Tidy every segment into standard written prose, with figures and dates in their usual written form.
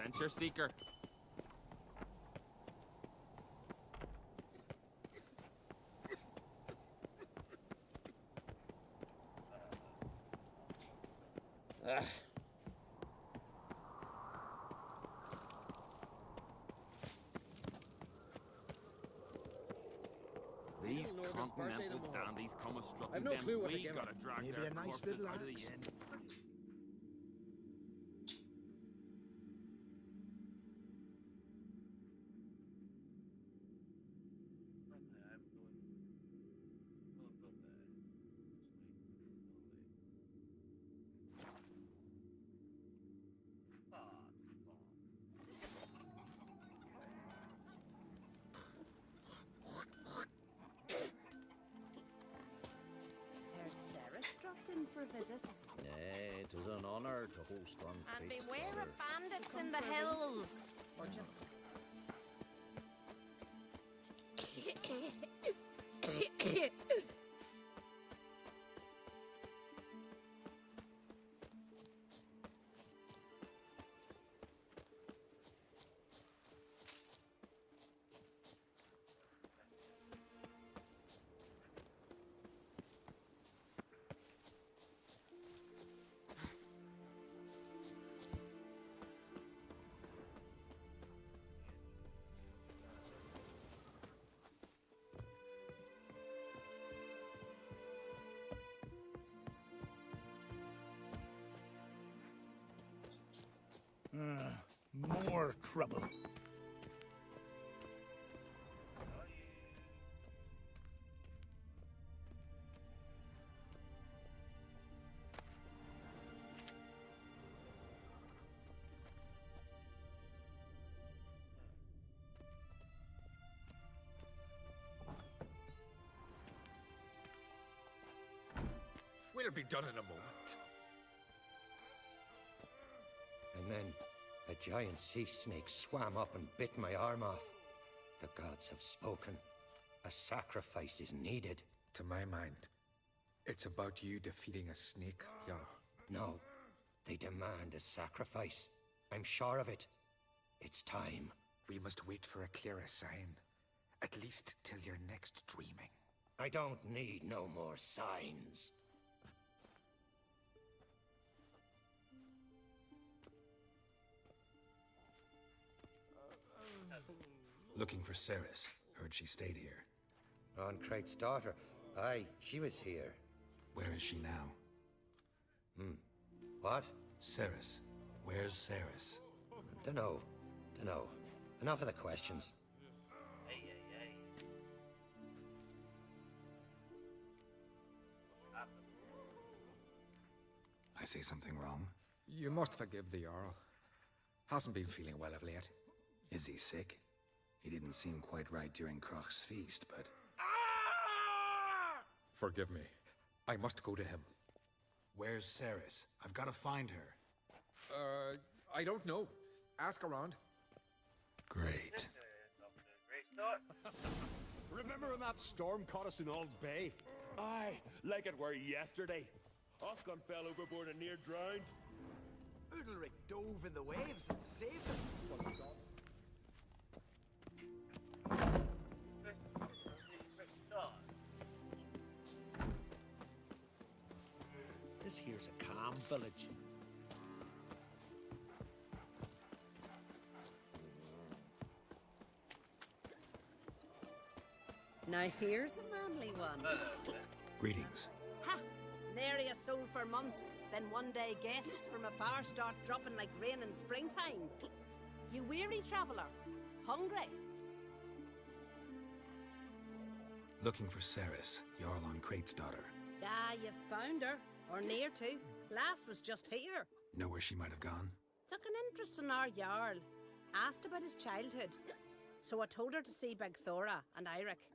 adventure seeker. These continental dandies come a-strucking no them. clue what to We give gotta it. drag Maybe their a nice corpses little out of the axe. inn. Heard Sarah dropped in for a visit. Nay, it is an honour to host on And Crete's beware daughter. of bandits in the hills. Or just... More trouble. We'll be done in a moment. And then a giant sea snake swam up and bit my arm off. The gods have spoken. A sacrifice is needed. To my mind, it's about you defeating a snake, Jarl. No, they demand a sacrifice. I'm sure of it. It's time. We must wait for a clearer sign. At least till your next dreaming. I don't need no more signs. Looking for Ceres. Heard she stayed here. On Crete's daughter. Aye, she was here. Where is she now? What? Ceres. Where's Ceres? Dunno. Enough of the questions. I say something wrong? You must forgive the Jarl. Hasn't been feeling well of late. Is he sick? He didn't seem quite right during Crach's feast, but... Forgive me. I must go to him. Where's Ceres? I've got to find her. I don't know. Ask around. Great. Remember when that storm caught us in Ald's Bay? Aye, like it were yesterday. Oscar fell overboard and near drowned. Udalric dove in the waves and saved him. This here's a calm village. Now here's a manly one. Greetings. Ha! Nary a soul for months. Then one day guests from afar start dropping like rain in springtime. You weary traveller? Hungry? Looking for Ceres, Jarl on Crete's daughter. Ah, you found her. Or near to. Lass was just here. Know where she might have gone? Took an interest in our Jarl. Asked about his childhood. So I told her to see Bergthora and Eirik.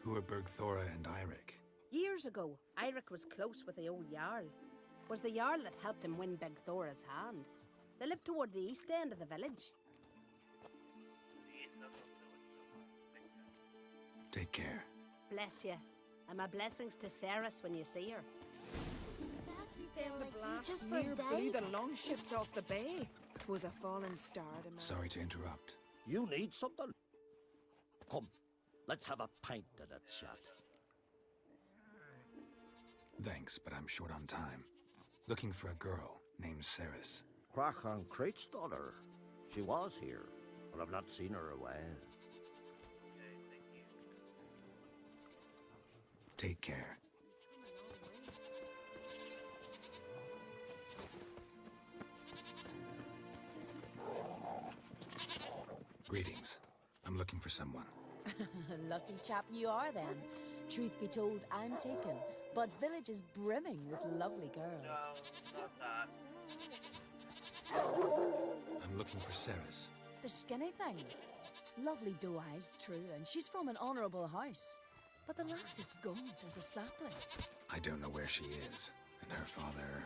Who are Bergthora and Eirik? Years ago, Eirik was close with the old Jarl. Was the Jarl that helped him win Bergthora's hand. They lived toward the east end of the village. Take care. Bless you. And my blessings to Ceres when you see her. Does that feel like last just for a year day? blew the longships off the bay. 'Twas a fallen star to man. Sorry to interrupt. You need something? Come, let's have a pint of that chat. Thanks, but I'm short on time. Looking for a girl named Ceres. Crach and Crate's daughter. She was here, but I've not seen her a while. Take care. Greetings. I'm looking for someone. Lucky chap you are then. Truth be told, I'm taken, but village is brimming with lovely girls. No, not that. I'm looking for Ceres. The skinny thing. Lovely doe eyes, true, and she's from an honourable house. But the lass is gaunt as a sapling. I don't know where she is, and her father...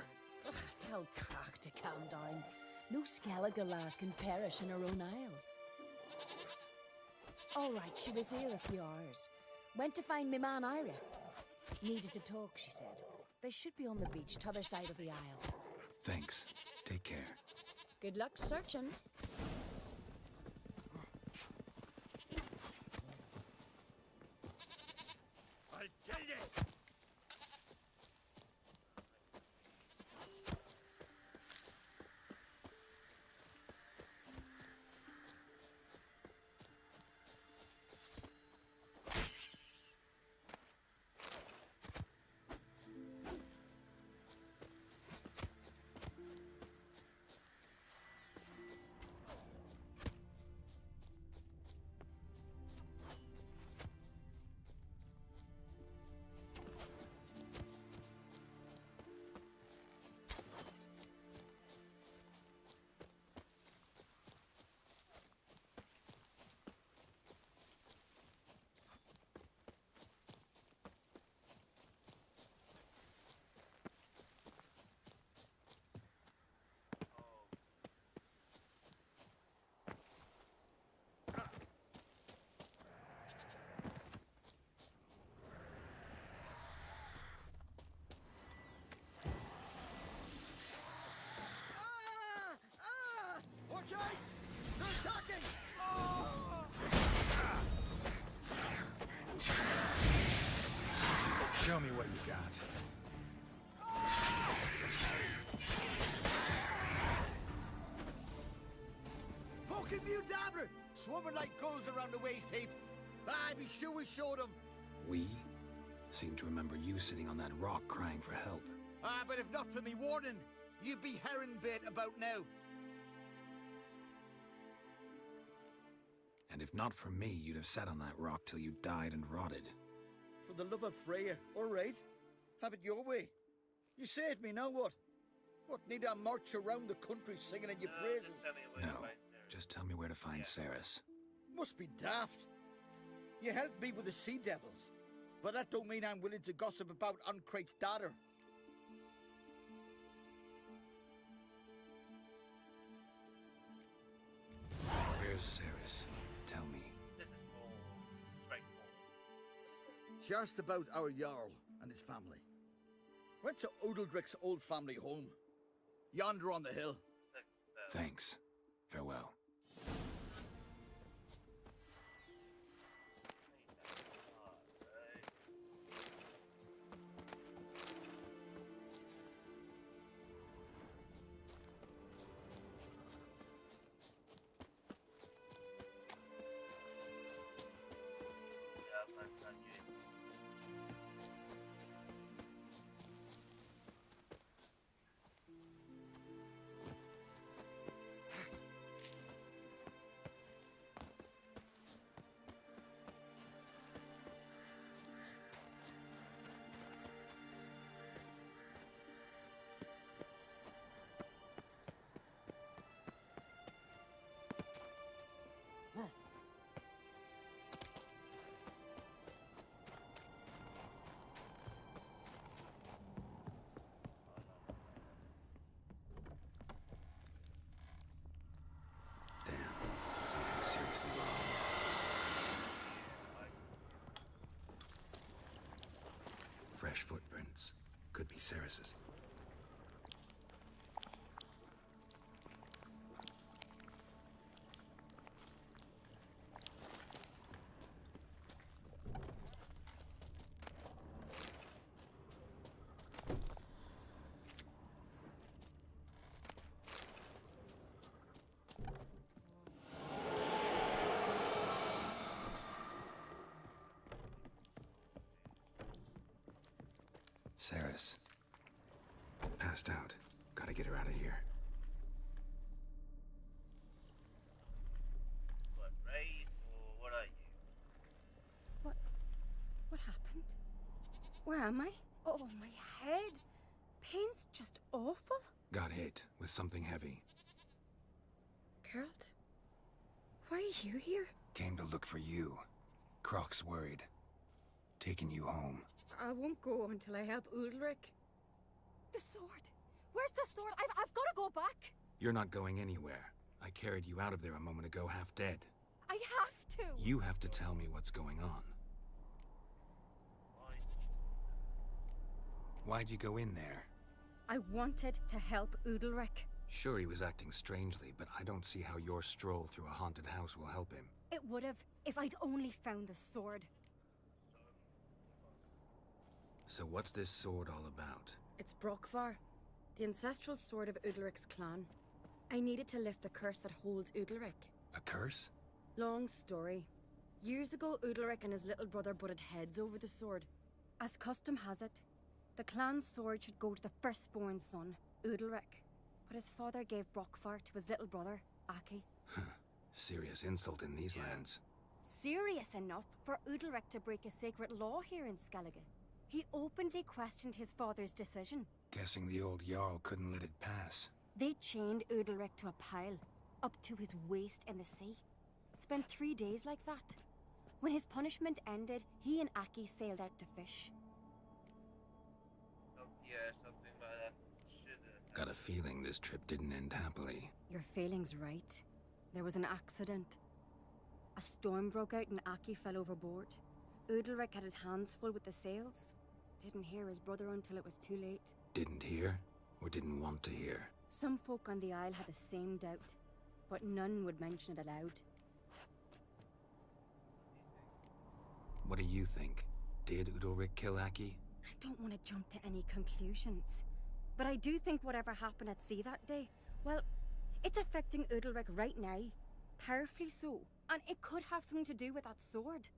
Ugh, tell Crach to calm down. No Skellige lass can perish in her own isles. All right, she was here a few hours. Went to find me man Iric. Needed to talk, she said. They should be on the beach, t'other side of the aisle. Thanks. Take care. Good luck searching. I'll tell you! Watch out! They're attacking! Show me what you got. Fucking Mudabra! Swarming like gulls around the waste heap. I'd be sure we showed them. We? Seem to remember you sitting on that rock crying for help. But if not for me warning, you'd be herring bait about now. And if not for me, you'd have sat on that rock till you died and rotted. For the love of Freya, all right. Have it your way. You saved me, now what? What, need I march around the country singing in your praises? No, just tell me where to find Ceres. Must be daft. You helped me with the sea devils, but that don't mean I'm willing to gossip about Uncrate's daughter. Where's Ceres? Tell me. This is more straightforward. She asked about our Jarl and his family. Went to Odeldrick's old family home. Yonder on the hill. Thanks. Farewell. Something seriously wrong here. Fresh footprints. Could be Ceres's. Saris. Passed out. Gotta get her out of here. What, right? Or what are you? What happened? Where am I? Oh, my head. Pain's just awful. Got hit with something heavy. Geralt? Why are you here? Came to look for you. Croc's worried. Taking you home. I won't go until I help Ulrich. The sword! Where's the sword? I've got to go back! You're not going anywhere. I carried you out of there a moment ago half dead. I have to! You have to tell me what's going on. Why'd you go in there? I wanted to help Ulrich. Sure, he was acting strangely, but I don't see how your stroll through a haunted house will help him. It would have if I'd only found the sword. So what's this sword all about? It's Brockvar, the ancestral sword of Udalric's clan. I needed to lift the curse that holds Udalric. A curse? Long story. Years ago, Udalric and his little brother butted heads over the sword. As custom has it, the clan's sword should go to the firstborn son, Udalric. But his father gave Brockvar to his little brother, Aki. Serious insult in these lands. Serious enough for Udalric to break a sacred law here in Skellige. He openly questioned his father's decision. Guessing the old Jarl couldn't let it pass. They chained Udalric to a pile, up to his waist in the sea. Spent 3 days like that. When his punishment ended, he and Aki sailed out to fish. Something like that. Should've. Got a feeling this trip didn't end happily. Your feeling's right. There was an accident. A storm broke out and Aki fell overboard. Udalric had his hands full with the sails. Didn't hear his brother until it was too late. Didn't hear? Or didn't want to hear? Some folk on the Isle had the same doubt, but none would mention it aloud. What do you think? Did Udalric kill Aki? I don't want to jump to any conclusions, but I do think whatever happened at sea that day, well, it's affecting Udalric right now. Powerfully so. And it could have something to do with that sword.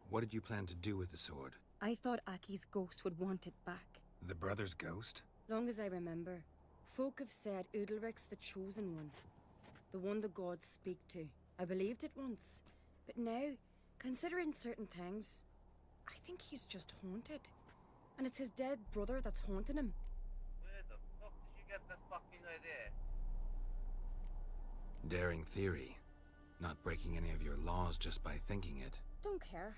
What did you plan to do with the sword? I thought Aki's ghost would want it back. The brother's ghost? Long as I remember, folk have said Udalric's the chosen one. The one the gods speak to. I believed it once. But now, considering certain things, I think he's just haunted. And it's his dead brother that's haunting him. Where the fuck did you get that fucking idea? Daring theory. Not breaking any of your laws just by thinking it. Don't care.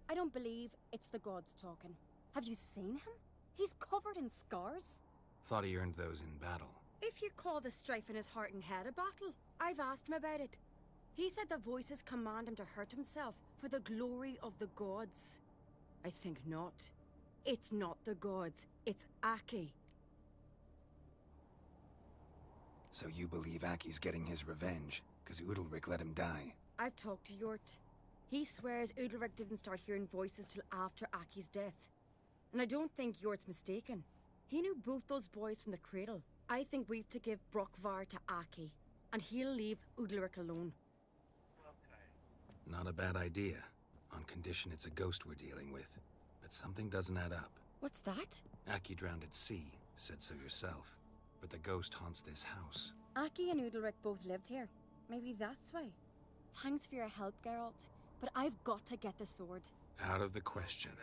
I don't believe it's the gods talking. Have you seen him? He's covered in scars. Thought he earned those in battle. If you call the strife in his heart and head a battle, I've asked him about it. He said the voices command him to hurt himself for the glory of the gods. I think not. It's not the gods, it's Aki. So you believe Aki's getting his revenge, because Udalric let him die? I've talked to Yort. He swears Udalric didn't start hearing voices till after Aki's death. And I don't think Yort's mistaken. He knew both those boys from the cradle. I think we've to give Brockvar to Aki, and he'll leave Udalric alone. Okay. Not a bad idea, on condition it's a ghost we're dealing with. But something doesn't add up. What's that? Aki drowned at sea, said so yourself. But the ghost haunts this house. Aki and Udalric both lived here. Maybe that's why. Thanks for your help, Geralt. But I've got to get the sword. Out of the question.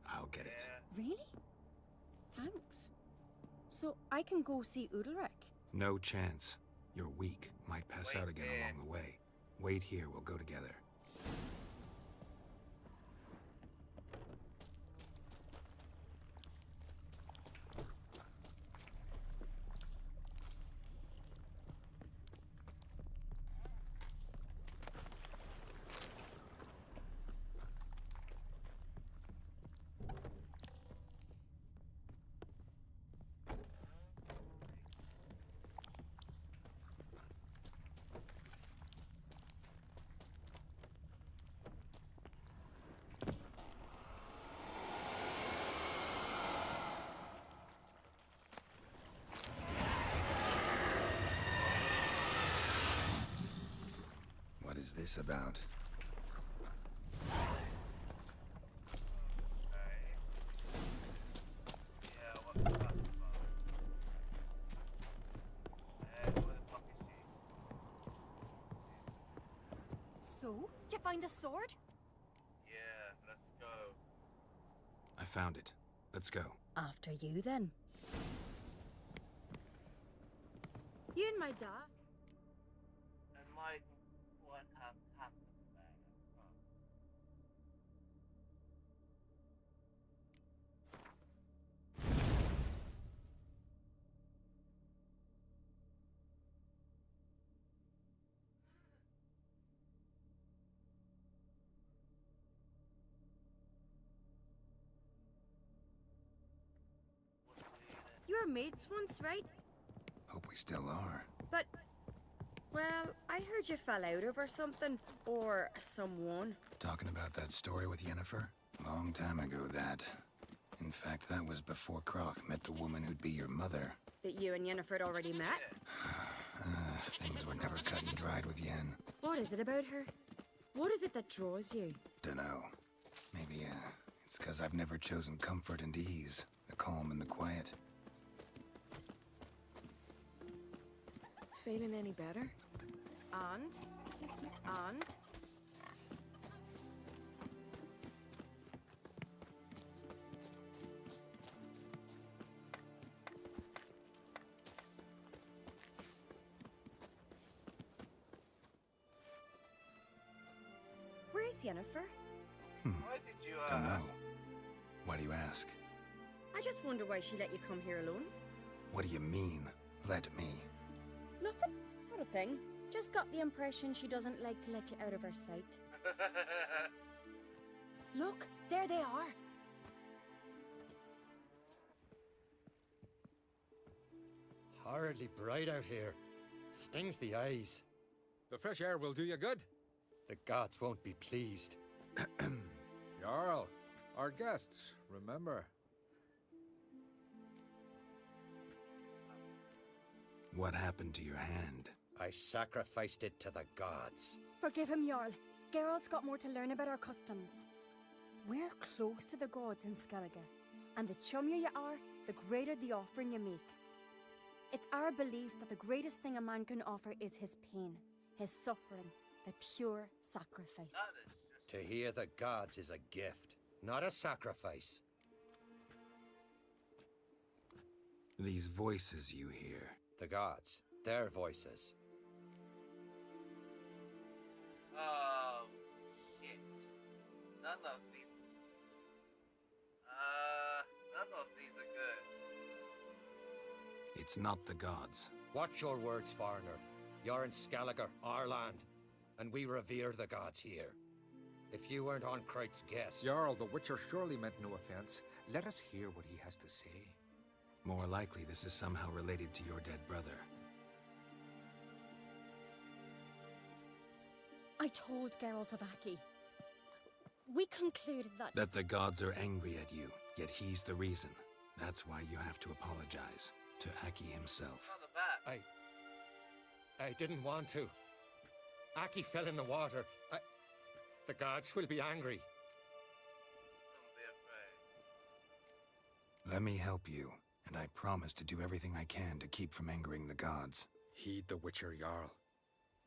I'll get it. Really? Thanks. So I can go see Udalric? No chance. You're weak. Might pass Wait out again there. along the way. Wait here, we'll go together. What is this about? go? Did you find the sword? Yeah, let's go. I found it. Let's go. After you, then. You and my dad. And Mike, what has happened there? You were mates once, right? Hope we still are. But, well, I heard you fell out over something. Or someone. Talking about that story with Yennefer? Long time ago, that. In fact, that was before Croc met the woman who'd be your mother. But you and Yennefer had already met? Things were never cut and dried with Yen. What is it about her? What is it that draws you? Dunno. Maybe, it's 'cause I've never chosen comfort and ease. The calm and the quiet. Feeling any better? And? Where's Yennefer? Why did you, Don't know. Why do you ask? I just wonder why she let you come here alone. What do you mean, let me? Nothing. Not a thing. Just got the impression she doesn't like to let you out of her sight. Look, there they are. Horridly bright out here. Stings the eyes. The fresh air will do you good. The gods won't be pleased. Jarl, our guests, remember. What happened to your hand? I sacrificed it to the gods. Forgive him, Jarl. Geralt's got more to learn about our customs. We're close to the gods in Skellige, and the chummier you are, the greater the offering you make. It's our belief that the greatest thing a man can offer is his pain, his suffering, the pure sacrifice. To hear the gods is a gift, not a sacrifice. These voices you hear. The gods, their voices. Oh, shit. None of these are good. It's not the gods. Watch your words, foreigner. You're in Skellige, our land, and we revere the gods here. If you weren't on Kright's guest... Jarl, the Witcher surely meant no offense. Let us hear what he has to say. More likely, this is somehow related to your dead brother. I told Geralt of Aki. We concluded that... That the gods are angry at you, yet he's the reason. That's why you have to apologize. To Aki himself. I didn't want to. Aki fell in the water. The gods will be angry. Don't be afraid. Let me help you, and I promise to do everything I can to keep from angering the gods. Heed the Witcher, Jarl.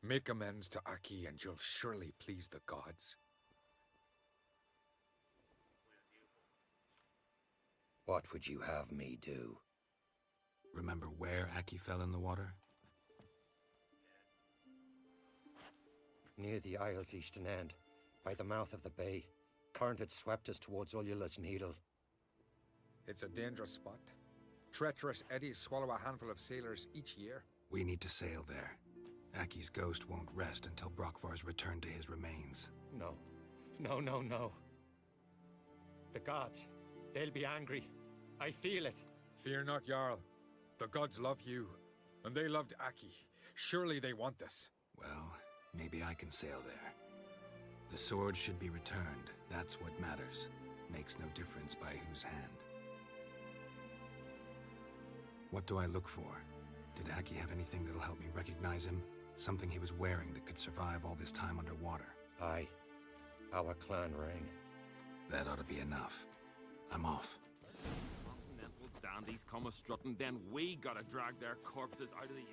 Make amends to Aki, and you'll surely please the gods. What would you have me do? Remember where Aki fell in the water? Near the Isle's eastern end, by the mouth of the bay. Current had swept us towards Ullula's Needle. It's a dangerous spot. Treacherous eddies swallow a handful of sailors each year. We need to sail there. Aki's ghost won't rest until Brokvar's returned to his remains. No. No. The gods, they'll be angry. I feel it. Fear not, Jarl. The gods love you, and they loved Aki. Surely they want this. Well, maybe I can sail there. The sword should be returned. That's what matters. Makes no difference by whose hand. What do I look for? Did Aki have anything that'll help me recognize him? Something he was wearing that could survive all this time underwater? Aye. Our clan ring. That ought to be enough. I'm off. Continental dandies come a strutting, then we gotta drag their corpses out of the...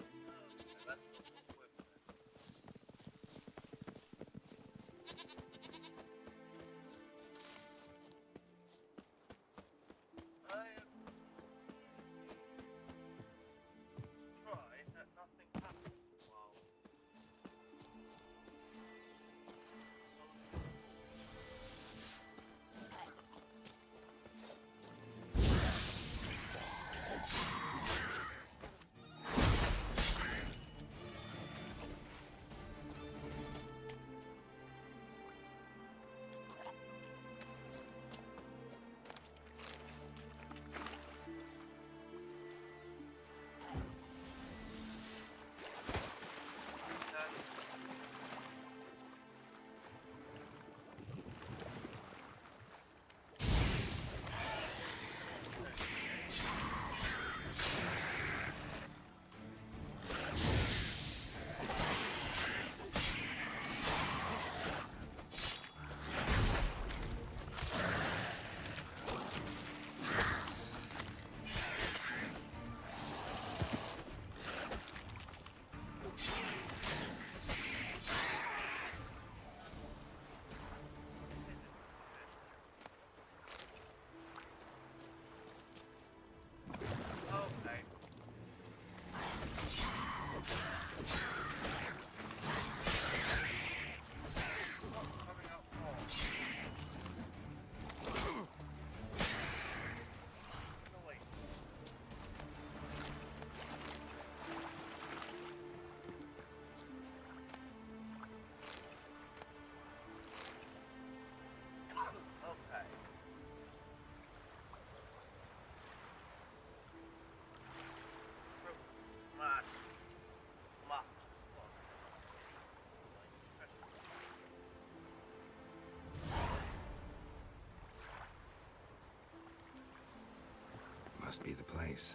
Must be the place.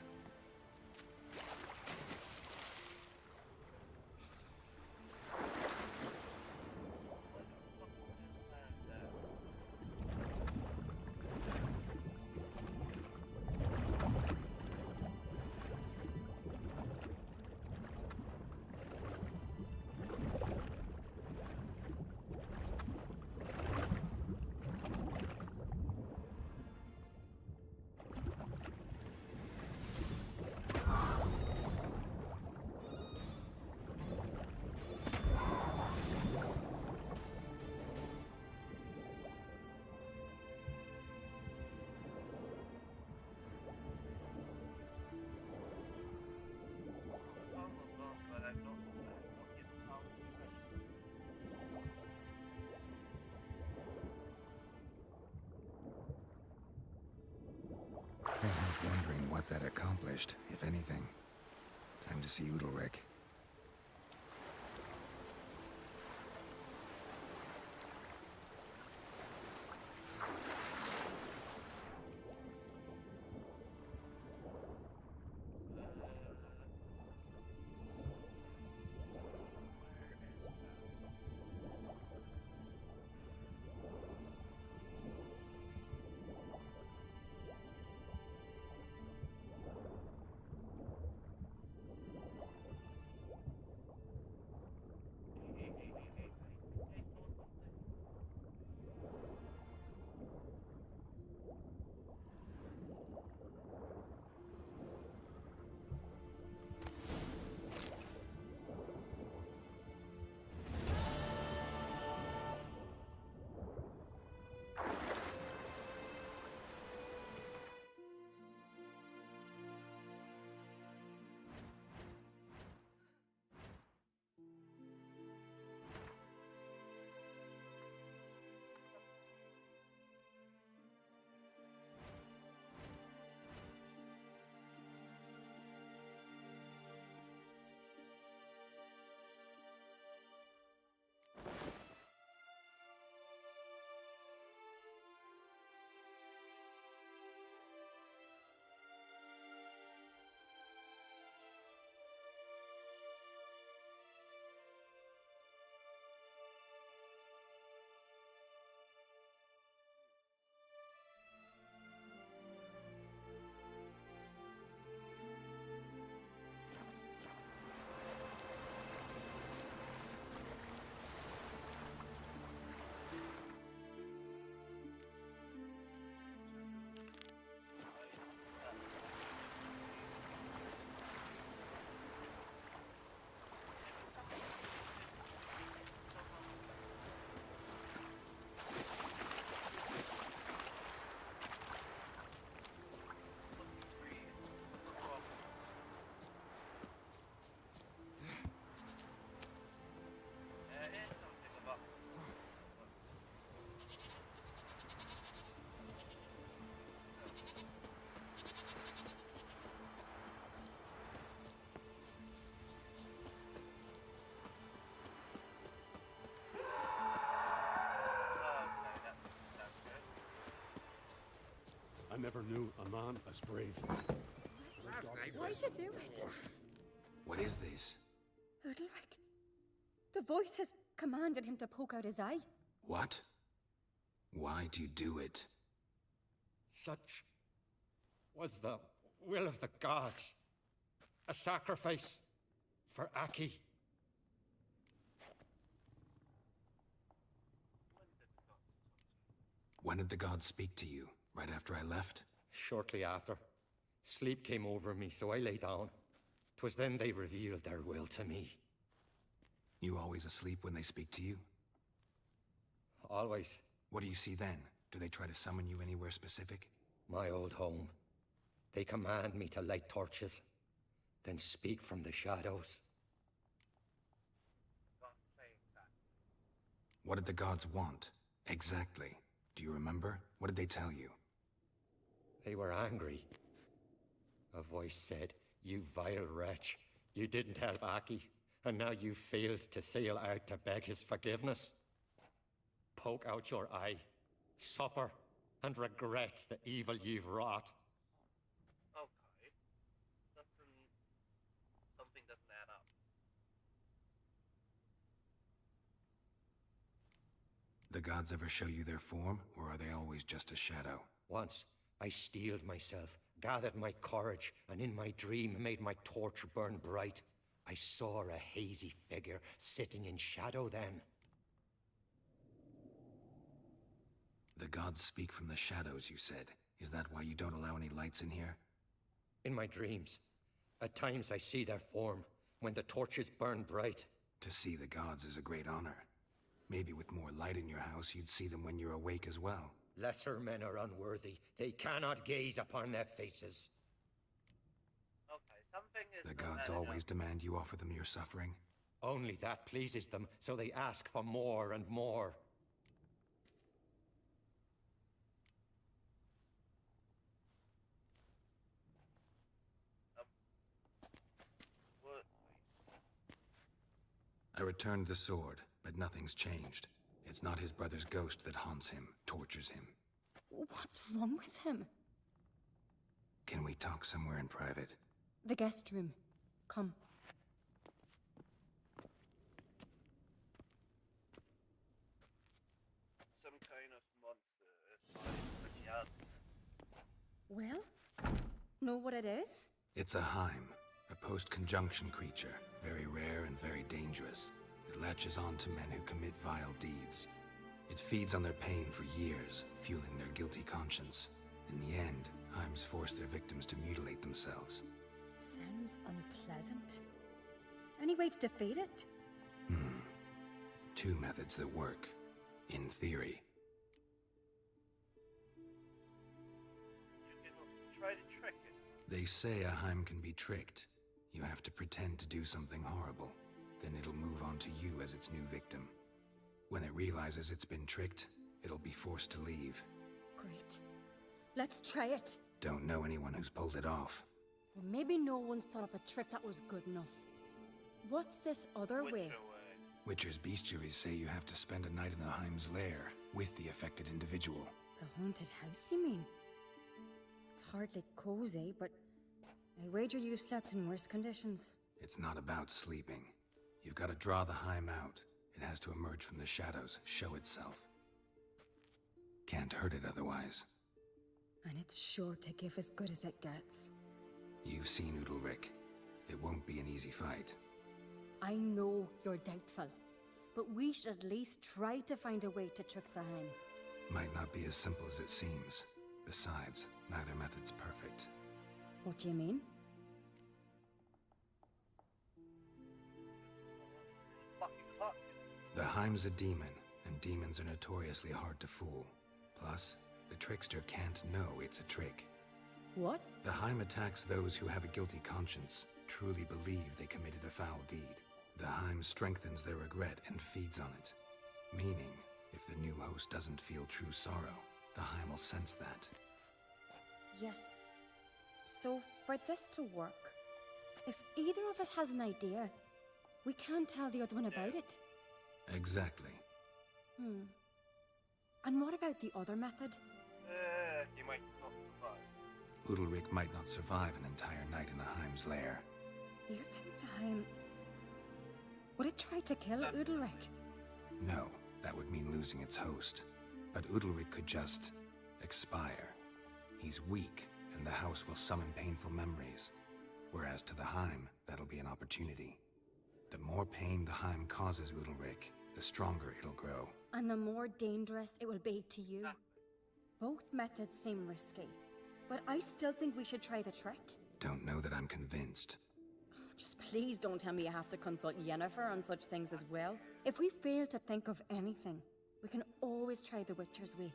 Wondering what that accomplished, if anything. Time to see Udalric. I never knew a man as brave. Why'd you do it? What is this? Udalric. The voice has commanded him to poke out his eye. What? Why'd you do it? Such was the will of the gods. A sacrifice for Aki. When did the gods speak to you? Right after I left? Shortly after. Sleep came over me, so I lay down. 'Twas then they revealed their will to me. You always asleep when they speak to you? Always. What do you see then? Do they try to summon you anywhere specific? My old home. They command me to light torches, then speak from the shadows. What did the gods want? Exactly. Do you remember? What did they tell you? They were angry. A voice said, "You vile wretch, you didn't help Aki, and now you failed to sail out to beg his forgiveness. Poke out your eye, suffer, and regret the evil you've wrought." Oh The gods ever show you their form, or are they always just a shadow? Once, I steeled myself, gathered my courage, and in my dream made my torch burn bright. I saw a hazy figure sitting in shadow then. The gods speak from the shadows, you said. Is that why you don't allow any lights in here? In my dreams. At times I see their form, when the torches burn bright. To see the gods is a great honor. Maybe with more light in your house, you'd see them when you're awake as well. Lesser men are unworthy. They cannot gaze upon their faces. Okay, something is The gods always demand you offer them your suffering? Only that pleases them, so they ask for more and more. What? I returned the sword, but nothing's changed. It's not his brother's ghost that haunts him, tortures him. What's wrong with him? Can we talk somewhere in private? The guest room. Come. Some kind of monster. Well, know what it is? It's a Heim, a post-conjunction creature, very rare and very dangerous. It latches on to men who commit vile deeds. It feeds on their pain for years, fueling their guilty conscience. In the end, Heims force their victims to mutilate themselves. Sounds unpleasant. Any way to defeat it? Two methods that work, in theory. You can try to trick it. They say a Heim can be tricked. You have to pretend to do something horrible. Then it'll move on to you as its new victim. When it realizes it's been tricked, it'll be forced to leave. Great. Let's try it. Don't know anyone who's pulled it off. Well, maybe no one's thought up a trick that was good enough. What's this other way? Witcher's bestiaries say you have to spend a night in the Heim's lair with the affected individual. The haunted house, you mean? It's hardly cozy, but I wager you slept in worse conditions. It's not about sleeping. You've got to draw the Heim out. It has to emerge from the shadows, show itself. Can't hurt it otherwise. And it's sure to give as good as it gets. You've seen Udalric. It won't be an easy fight. I know you're doubtful, but we should at least try to find a way to trick the Heim. Might not be as simple as it seems. Besides, neither method's perfect. What do you mean? The Heim's a demon, and demons are notoriously hard to fool. Plus, the trickster can't know it's a trick. What? The Heim attacks those who have a guilty conscience, truly believe they committed a foul deed. The Heim strengthens their regret and feeds on it. Meaning, if the new host doesn't feel true sorrow, the Heim will sense that. Yes. So, for this to work, if either of us has an idea, we can't tell the other one about it. Exactly. And what about the other method? You might not survive. Udalric might not survive an entire night in the Heim's lair. You think the Heim... Would it try to kill Udalric? No, that would mean losing its host. But Udalric could just... expire. He's weak, and the house will summon painful memories. Whereas to the Heim, that'll be an opportunity. The more pain the Heim causes Udalric, the stronger it'll grow. And the more dangerous it will be to you. Both methods seem risky, but I still think we should try the trick. Don't know that I'm convinced. Just please don't tell me you have to consult Yennefer on such things as well. If we fail to think of anything, we can always try the Witcher's way.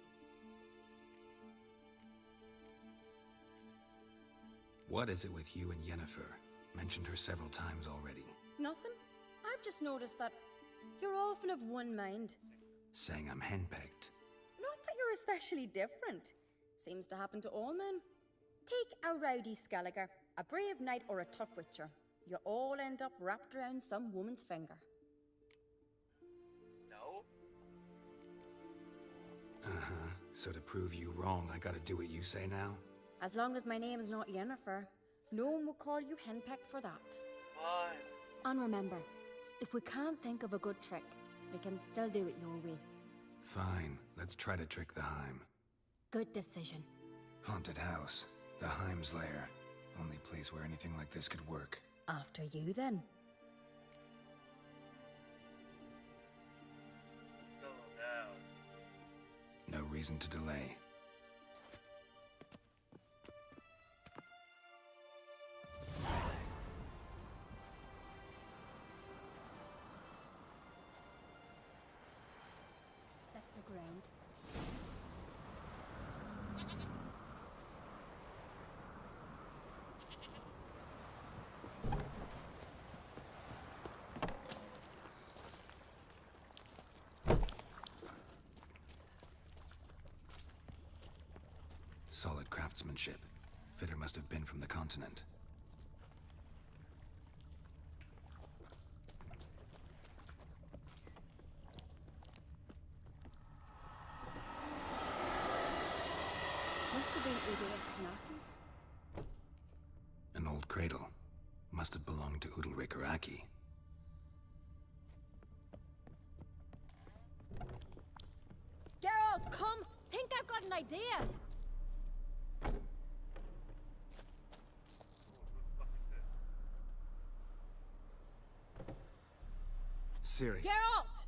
What is it with you and Yennefer? Mentioned her several times already. Nothing. I've just noticed that you're often of one mind. Saying I'm henpecked. Not that you're especially different. Seems to happen to all men. Take a rowdy Skelliger, a brave knight, or a tough witcher. You all end up wrapped around some woman's finger. No. Uh-huh. So to prove you wrong, I gotta do what you say now? As long as my name is not Yennefer, no one will call you henpecked for that. Fine. And remember, if we can't think of a good trick, we can still do it your way. Fine, let's try to trick the Heim. Good decision. Haunted house. The Heim's lair. Only place where anything like this could work. After you, then. No reason to delay. That's the ground. Solid craftsmanship. Fitter must have been from the continent. Must have been Udalric's knockers. An old cradle. Must have belonged to Udalric or Aki. Geralt, come! Think I've got an idea! Ciri. Geralt!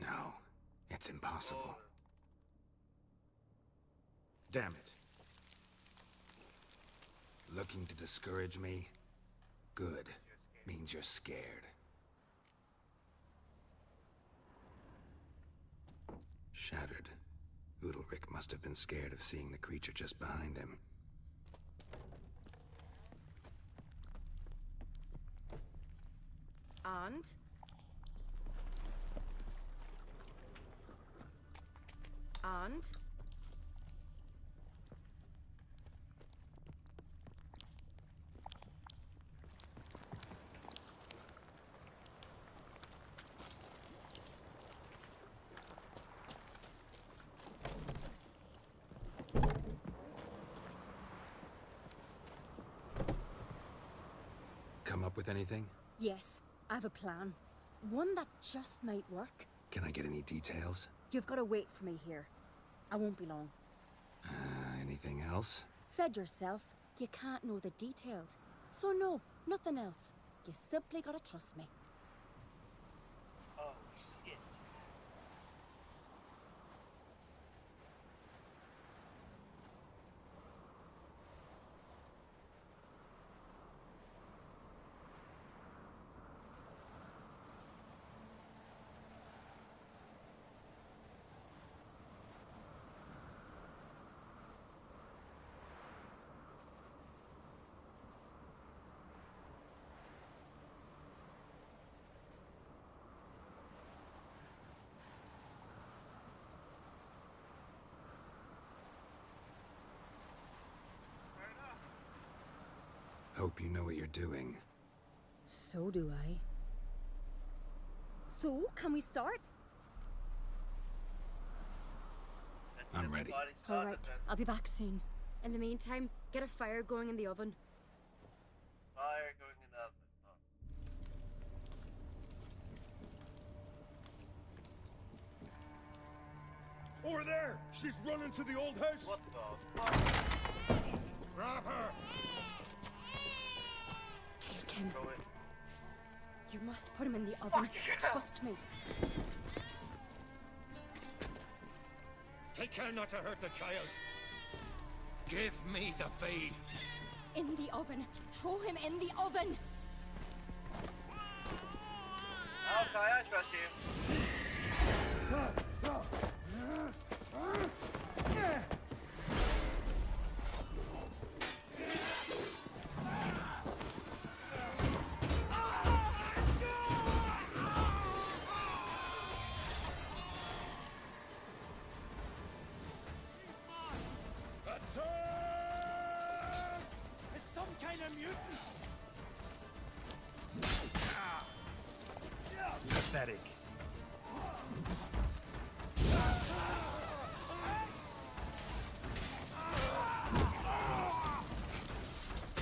No, it's impossible. Damn it. Looking to discourage me? Good. Means you're scared. Shattered. Udalric must have been scared of seeing the creature just behind him. And? And? Come up with anything? Yes, I have a plan. One that just might work. Can I get any details? You've got to wait for me here. I won't be long. Anything else? Said yourself, you can't know the details. So no, nothing else. You simply gotta trust me. Oh, shit. Hope you know what you're doing. So do I. So, can we start? I'm ready. Alright, I'll be back soon. In the meantime, get a fire going in the oven. Fire going in the oven. Oh. Over there! She's running to the old house! What the fuck? Grab her! Taken. Go in. You must put him in the oven. Trust me. Take care not to hurt the child. Give me the feed. In the oven. Throw him in the oven. Okay, I trust you. It's some kind of mutant! Pathetic.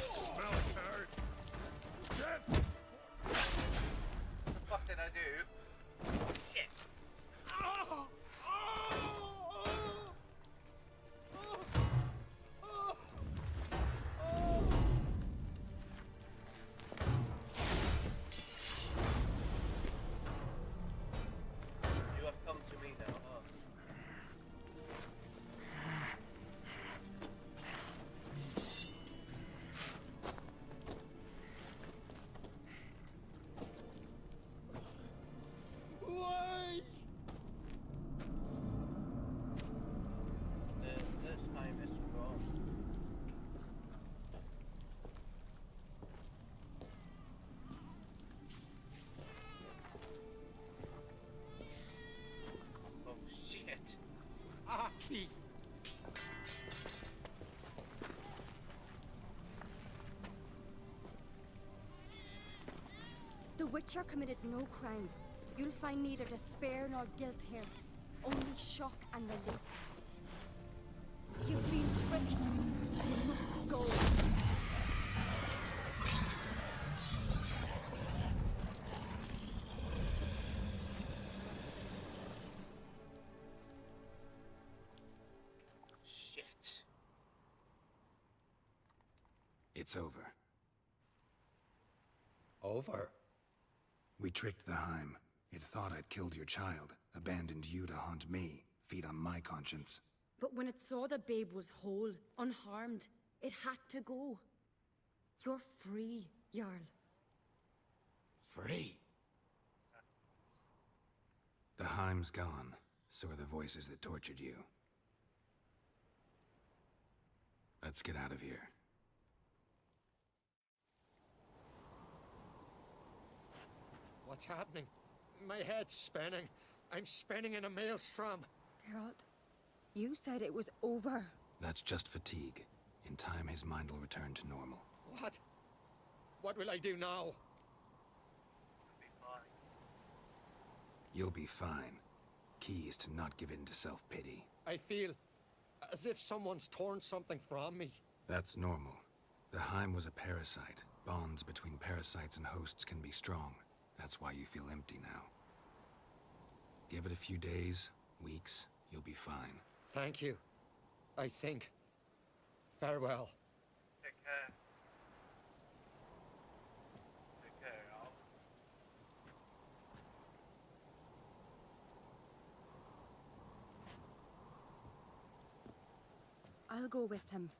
Smell it, Barrett. Dead! What the fuck did I do? Shit. Witcher committed no crime. You'll find neither despair nor guilt here. Only shock and relief. You've been tricked. You must go. Shit. It's over. Over? We tricked the Heim. It thought I'd killed your child, abandoned you to haunt me, feed on my conscience. But when it saw the babe was whole, unharmed, it had to go. You're free, Jarl. Free? The Heim's gone, so are the voices that tortured you. Let's get out of here. What's happening? My head's spinning. I'm spinning in a maelstrom. Geralt, you said it was over. That's just fatigue. In time, his mind will return to normal. What? What will I do now? You'll be fine. Key is to not give in to self-pity. I feel as if someone's torn something from me. That's normal. The Heim was a parasite. Bonds between parasites and hosts can be strong. That's why you feel empty now. Give it a few days, weeks, you'll be fine. Thank you. I think. Farewell. Take care. Take care, Al. I'll go with him.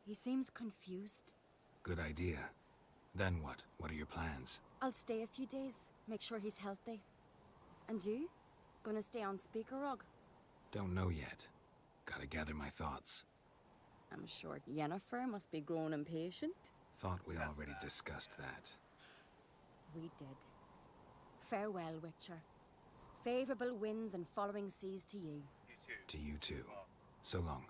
He seems confused. Good idea. Then what? What are your plans? I'll stay a few days, make sure he's healthy. And you? Gonna stay on Speaker Rog? Don't know yet. Gotta gather my thoughts. I'm sure Yennefer must be growing impatient. Thought we already discussed that. We did. Farewell, Witcher. Favorable winds and following seas to you. You too. To you too. So long.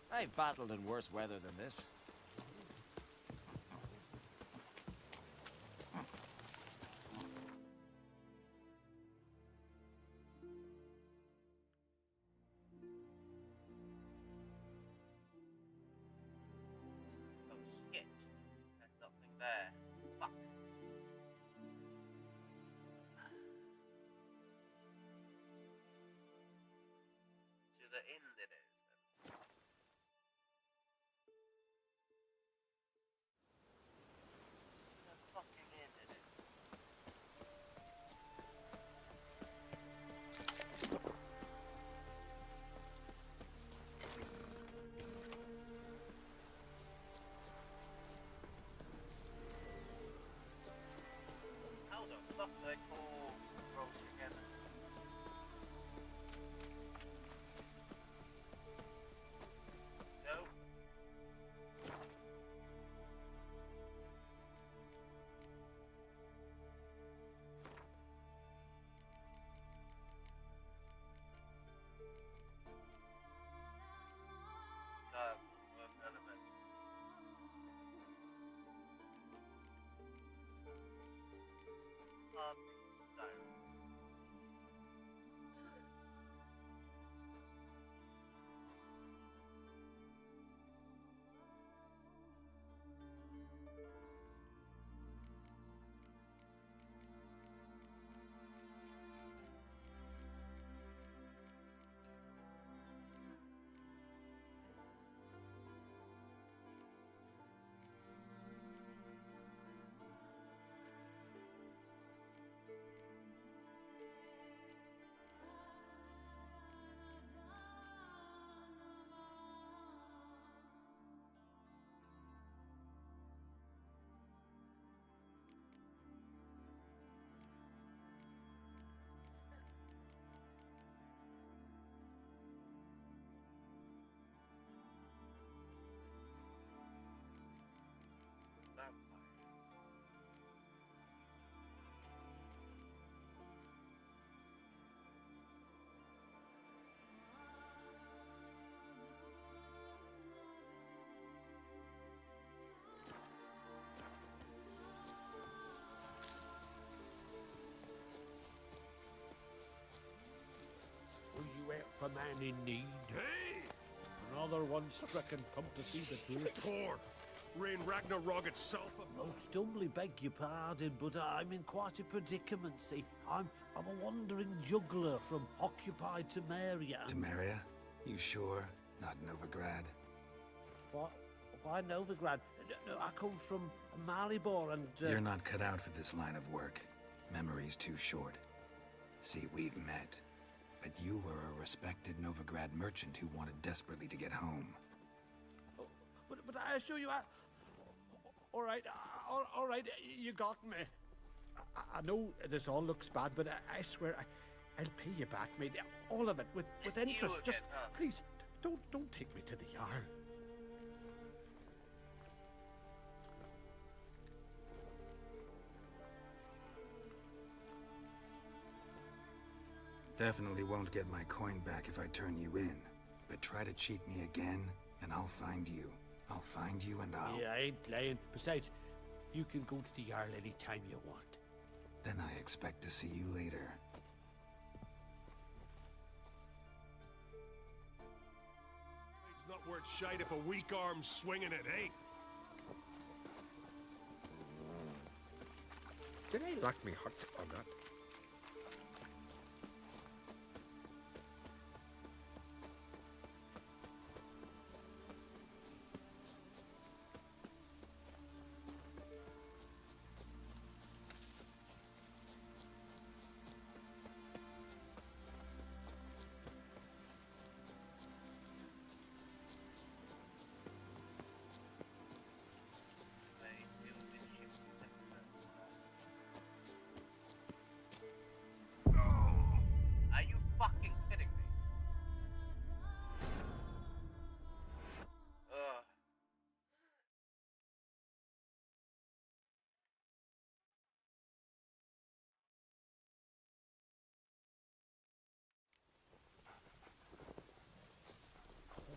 I've battled in worse weather than this. Oh shit. There's nothing there. Fuck. To the inn it is. How the fuck do I pull rope together? man in need. Hey! Another one stricken come to see the truth. Poor! Rain Ragnarok itself. Most humbly beg your pardon, but I'm in quite a predicament, see. I'm a wandering juggler from occupied Temeria. Temeria? You sure? Not Novigrad? What? Why Novigrad? No, I come from Maribor and... You're not cut out for this line of work. Memory's too short. See, we've met. But you were a respected Novigrad merchant who wanted desperately to get home. But I assure you, all right, you got me. I know this all looks bad, but I swear I'll pay you back, mate. All of it, with interest. Just, please, don't take me to the Jarl. Definitely won't get my coin back if I turn you in. But try to cheat me again, and I'll find you. I'll find you and I'll... Yeah, I ain't lying. Besides, you can go to the Jarl any time you want. Then I expect to see you later. It's not worth shite if a weak arm's swinging it, eh? Did I lock me hut or not? Are you fucking kidding me? Ugh.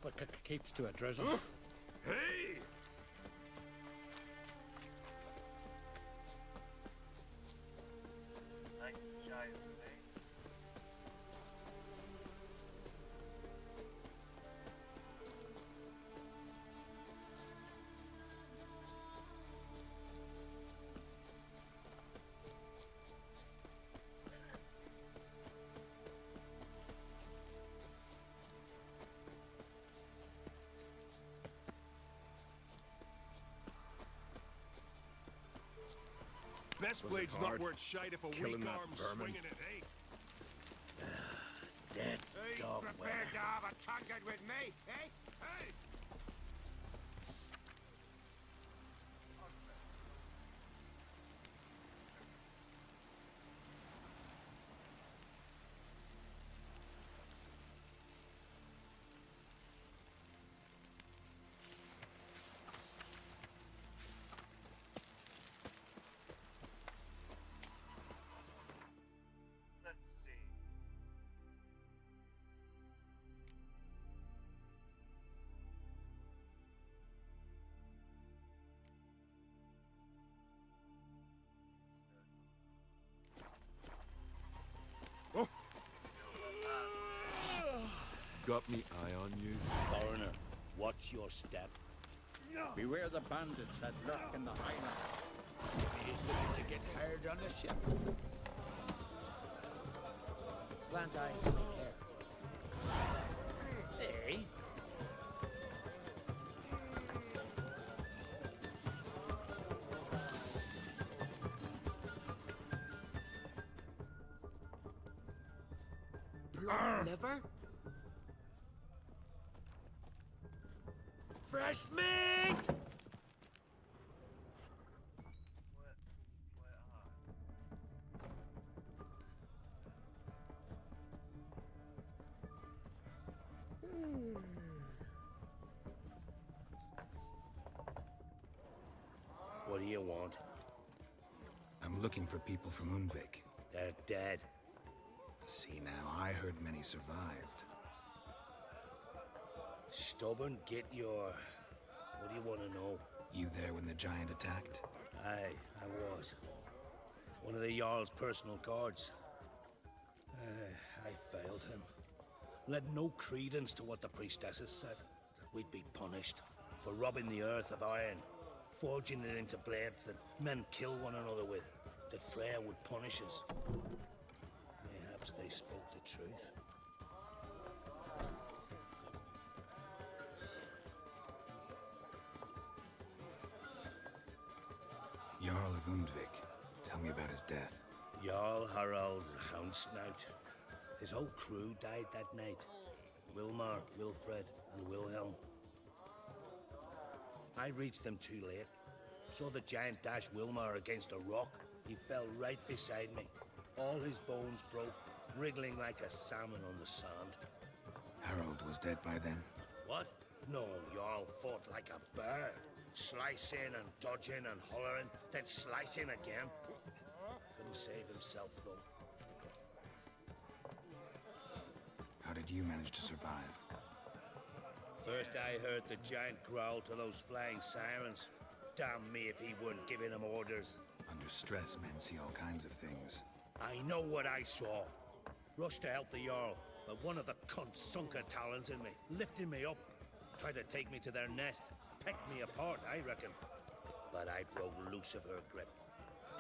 Hope it keeps to a drizzle. Hey! Nice giant thing. Best Was it blade's hard, not worth shite if a killing weak that arm's vermin? swinging it, eh? Dead He's dog prepared wear. to have a tongue with me, eh? Hey! Let's see. Got me eye on you. Foreigner, watch your step. Beware the bandits that lurk in the highlands. He's looking to get hired on the ship. Slant eyes right there. Hey? Blood liver? Fresh meat! What do you want? I'm looking for people from Unvik. They're dead. See now, I heard many survived. Stubborn, get your... What do you want to know? You there when the giant attacked? Aye, I was. One of the Jarl's personal guards. I failed him. led no credence to what the priestesses said, that we'd be punished for robbing the earth of iron, forging it into blades that men kill one another with, that Freya would punish us. Perhaps they spoke the truth. Jarl of Undvik, tell me about his death. Jarl Harald Houndsnout. His whole crew died that night. Wilmar, Wilfred, and Wilhelm. I reached them too late. Saw the giant dash Wilmar against a rock. He fell right beside me. All his bones broke, wriggling like a salmon on the sand. Harold was dead by then? What? No, Jarl fought like a bear. Slicing and dodging and hollering, then slicing again. Couldn't save himself, though. How did you manage to survive? First I heard the giant growl to those flying sirens. Damn me if he weren't giving them orders. Under stress, men see all kinds of things. I know what I saw. Rushed to help the Jarl, but one of the cunts sunk her talons in me, lifting me up. Tried to take me to their nest. Pecked me apart, I reckon. But I broke loose of her grip.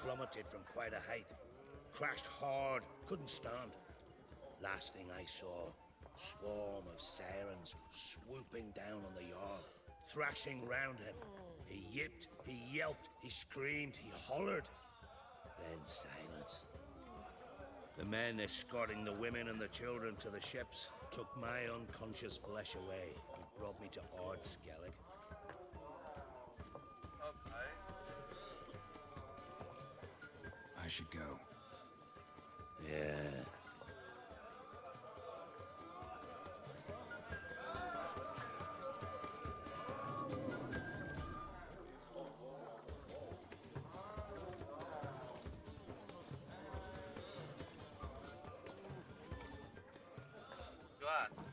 Plummeted from quite a height. Crashed hard, couldn't stand. Last thing I saw, swarm of sirens swooping down on the Jarl, thrashing round him. He yipped, he yelped, he screamed, he hollered. Then silence. The men escorting the women and the children to the ships took my unconscious flesh away and brought me to Ard Skellig. I should go. Yeah. Go on.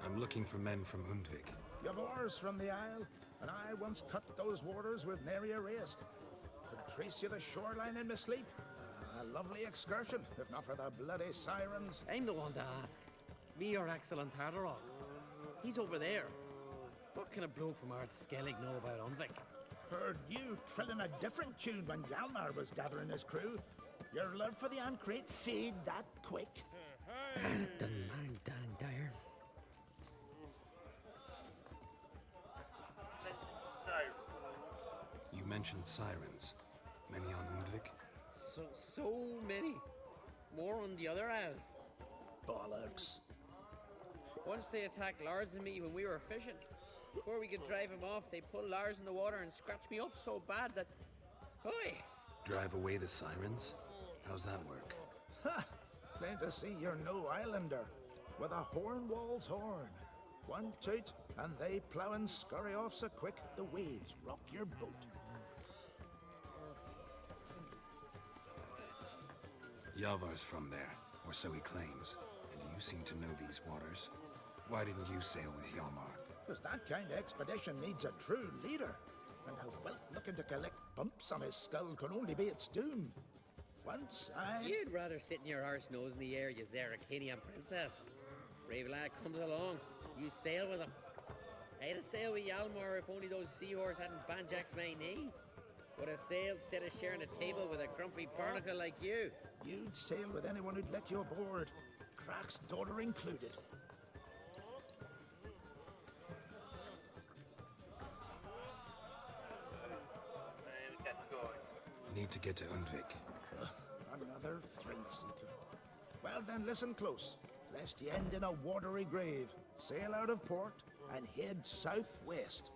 I'm looking for men from Undvik. You've oars from the Isle, and I once cut those waters with nary a raist. Could trace you the shoreline in my sleep. A lovely excursion, if not for the bloody sirens. I'm the one to ask. Me or excellent Harderog. He's over there. What can a bloke from Ard Skellig know about Undvik? Heard you trilling a different tune when Hjalmar was gathering his crew. Your love for the Ancrate fade that quick. It doesn't mind dang dire. You mentioned sirens. Many on Undvik? So many. More on the other isles. Bollocks. Once they attacked Lars and me when we were fishing. Before we could drive him off, they put Lars in the water and scratched me up so bad that... Oi! Drive away the sirens? How's that work? Ha! Plain to see you're no islander. With a horn wall's horn. One toot, and they plough and scurry off so quick the waves rock your boat. Yavar's from there, or so he claims. And you seem to know these waters. Why didn't you sail with Hjalmar? Because that kind of expedition needs a true leader. And a whelp looking to collect bumps on his skull can only be its doom. Once I... You'd rather sit in your arse nose in the air, you Zarakinian princess. Brave lad comes along. You sail with him. I'd have sailed with Hjalmar if only those seahorse hadn't banjaxed my knee. Would have sailed instead of sharing a table with a grumpy barnacle like you. You'd sail with anyone who'd let you aboard. Crack's daughter included. Need to get to Undvik. Another thrill-seeker. Well then, listen close, lest ye end in a watery grave. Sail out of port and head southwest.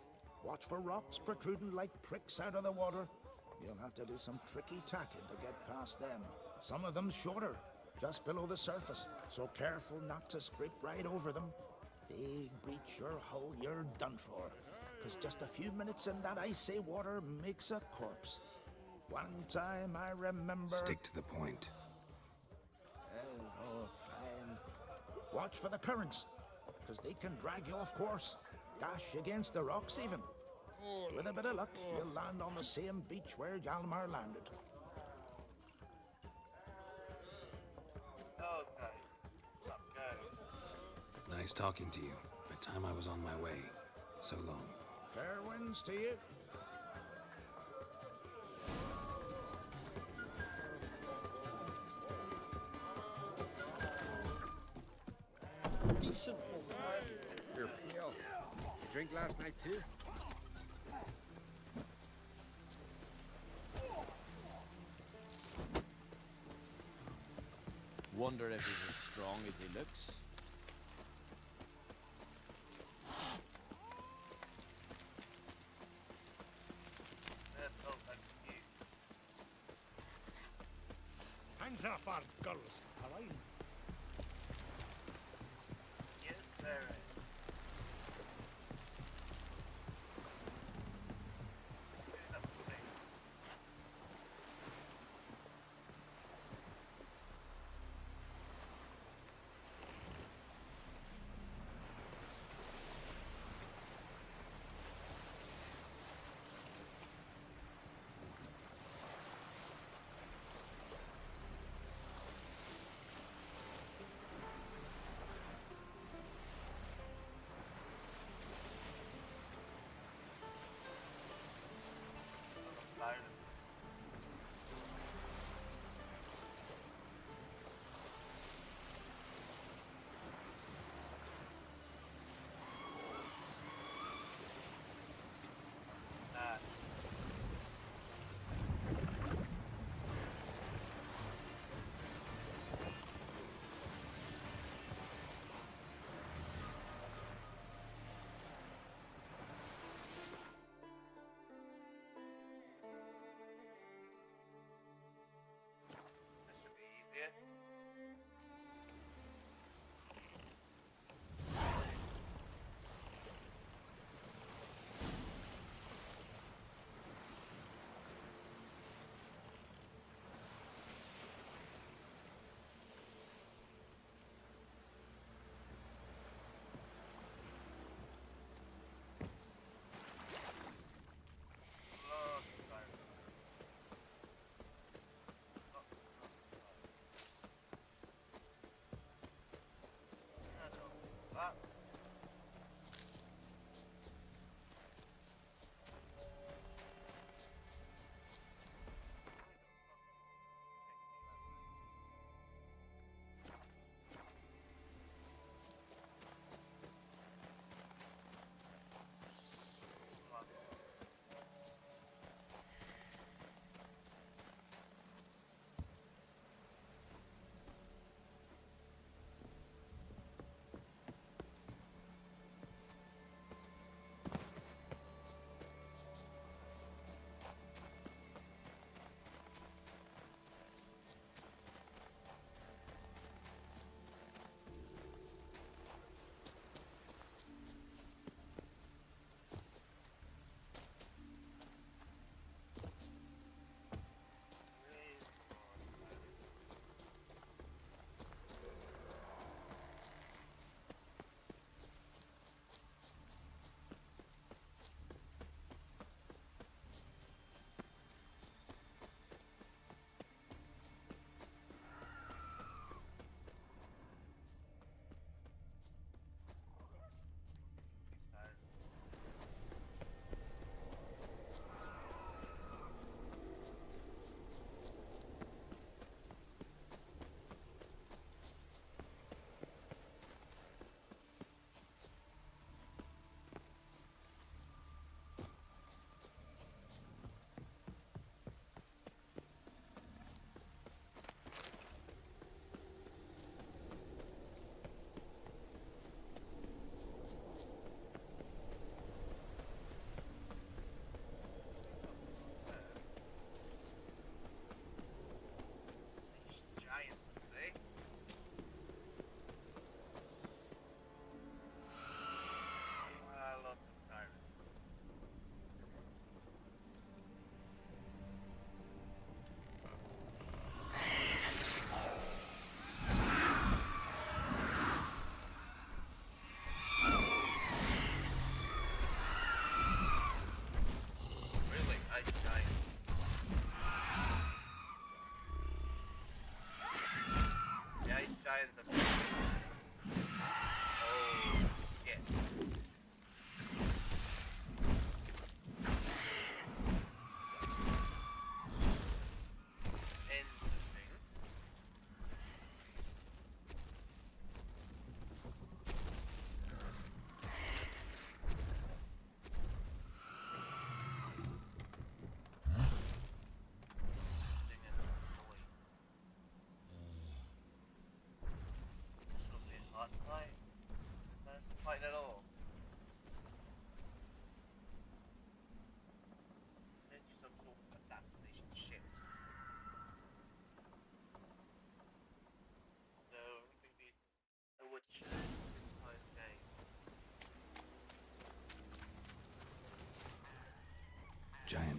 Watch for rocks protruding like pricks out of the water. You'll have to do some tricky tacking to get past them. Some of them shorter, just below the surface, so careful not to scrape right over them. They breach your hull, you're done for. 'Cause just a few minutes in that icy water makes a corpse. One time I remember... Stick to the point. Oh, fine. Watch for the currents, 'cause they can drag you off course. Dash against the rocks even. With a bit of luck, you'll land on the same beach where Hjalmar landed. Nice talking to you, but time I was on my way. So long. Fair winds to you. Decent. You're pale. You drink last night too? Wonder if he's as strong as he looks. Hands off our girls, all right? Yes, sir.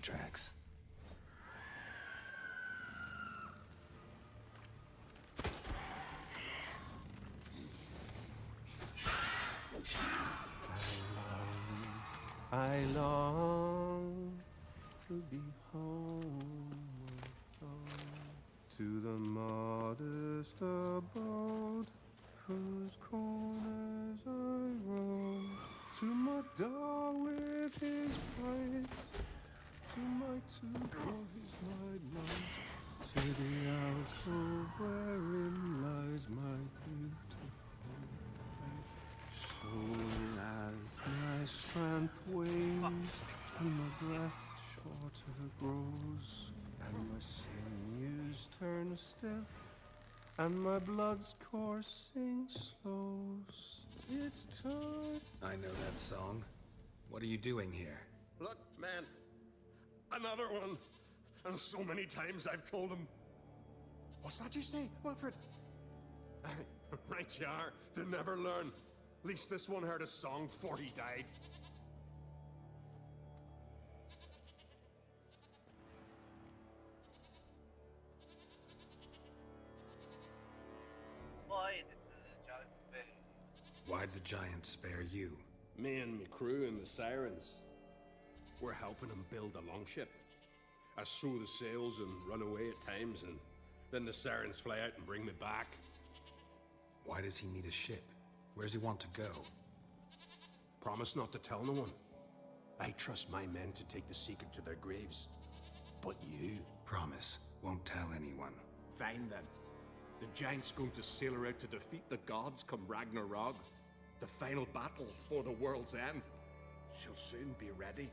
tracks. I long to be home to the modest abode whose corners I roam, to my dog with his bite, to my two boys night, to the alcove wherein lies my beautiful wife. So as my strength wanes and my breath shorter grows, and my sinews turn stiff, and my blood's coursing slows, it's time. I know that song. What are you doing here? Look, man. Another one. And so many times I've told him. What's that you say, Wilfred? Right you are. They never learn. At least this one heard a song before he died. Why did the giant spare? Why'd the giant spare you? Me and my crew and the Sirens. We're helping him build a longship. I sew the sails and run away at times, and then the Sirens fly out and bring me back. Why does he need a ship? Where's he want to go? Promise not to tell no one. I trust my men to take the secret to their graves. But you... Promise, won't tell anyone. Fine then. The giant's going to sail her out to defeat the gods come Ragnarok. The final battle for the world's end. She'll soon be ready.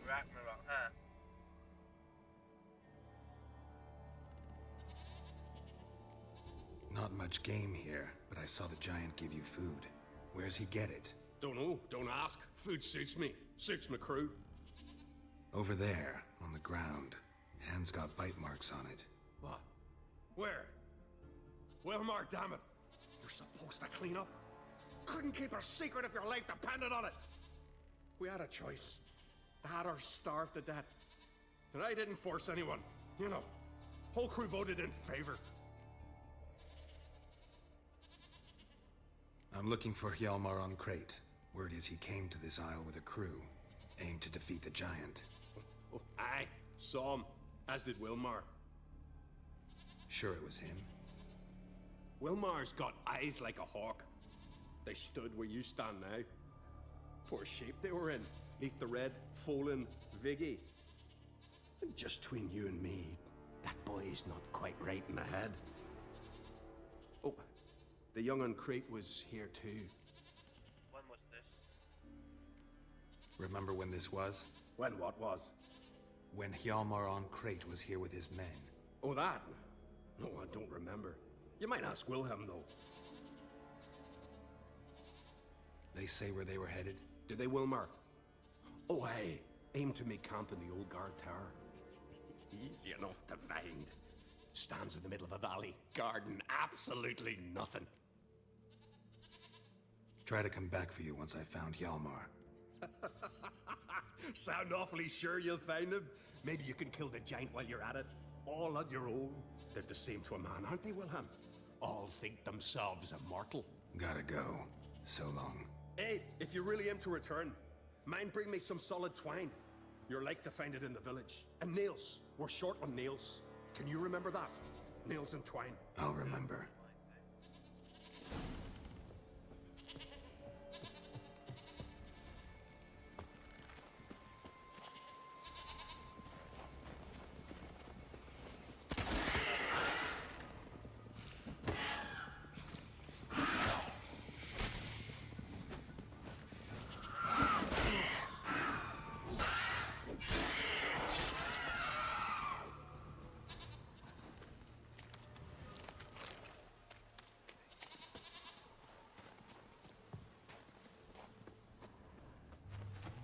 Ragnarok, huh? Not much game here, but I saw the giant give you food. Where's he get it? Don't know, don't ask. Food suits me, suits my crew. Over there, on the ground. Hand's got bite marks on it. What? Where? Wilmar, damn it! You're supposed to clean up. Couldn't keep a secret if your life depended on it. We had a choice. The Hatters starved to death. And I didn't force anyone. You know, whole crew voted in favor. I'm looking for Hjalmar on Crate. Word is he came to this isle with a crew, aimed to defeat the giant. Oh, aye, saw him, as did Wilmar. Sure it was him? Wilmar's got eyes like a hawk. They stood where you stand now. Poor shape they were in, neath the red, Folin, Viggy. And just between you and me, that boy's not quite right in the head. Oh, the young on Crate was here too. When was this? Remember when this was? When what was? When Hjalmar on Crate was here with his men. Oh, that? No, I don't remember. You might ask Wilhelm, though. They say where they were headed? Did they, Wilmar? Oh, aye. Aim to make camp in the old guard tower. Easy enough to find. Stands in the middle of a valley. Garden, absolutely nothing. Try to come back for you once I found Hjalmar. Sound awfully sure you'll find him? Maybe you can kill the giant while you're at it. All on your own. They're the same to a man, aren't they, Wilhelm? All think themselves immortal. Gotta go. So long. Hey, if you really aim to return, mind bring me some solid twine. You're like to find it in the village. And nails. We're short on nails. Can you remember that? Nails and twine. I'll remember.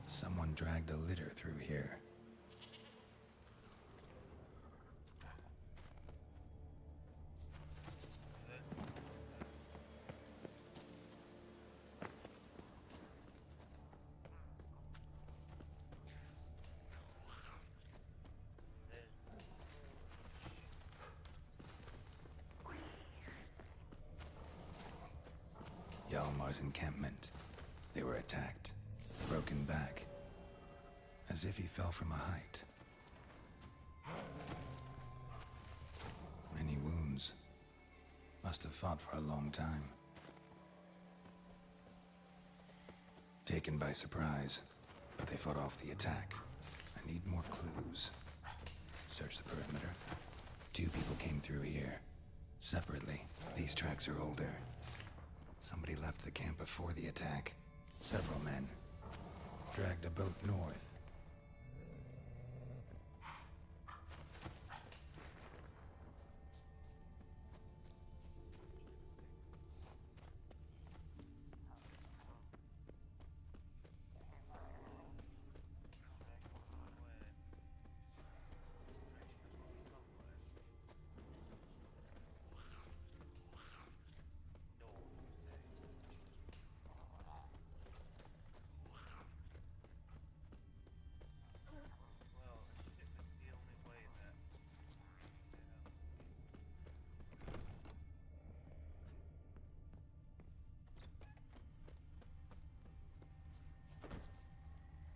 Someone dragged a litter through here. Yalmar's encampment. They were attacked, broken back, as if he fell from a height. Many wounds. Must have fought for a long time. Taken by surprise, but they fought off the attack. I need more clues. Search the perimeter. 2 people came through here. Separately. These tracks are older. Somebody left the camp before the attack. Several men. Dragged a boat north.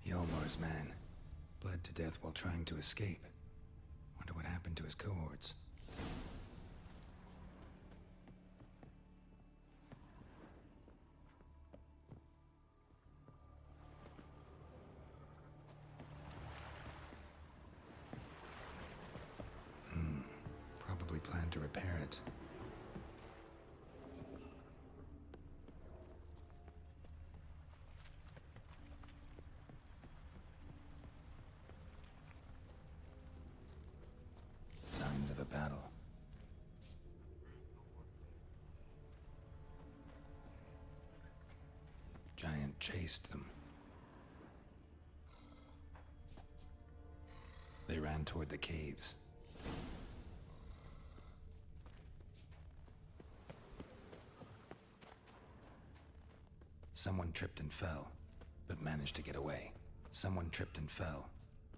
Yalmar's man. Bled to death while trying to escape. Wonder what happened to his cohorts. Probably planned to repair it. Signs of a battle. Giant chased them. They ran toward the caves. Someone tripped and fell, but managed to get away. Someone tripped and fell,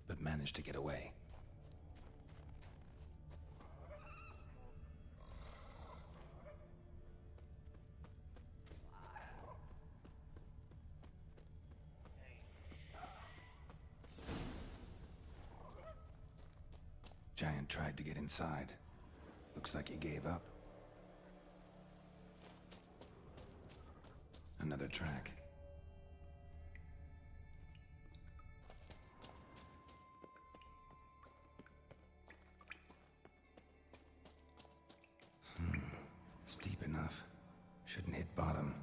but managed to get away. Giant tried to get inside. Looks like he gave up. Another track. It's deep enough. Shouldn't hit bottom.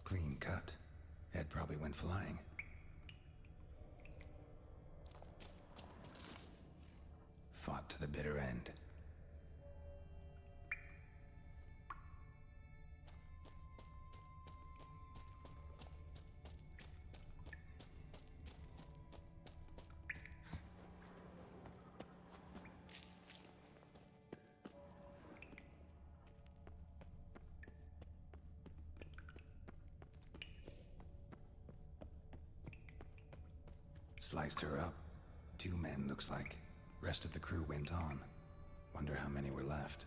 Clean cut. Head probably went flying. Fought to the bitter end. Sliced her up. 2 men, looks like. Rest of the crew went on. Wonder how many were left.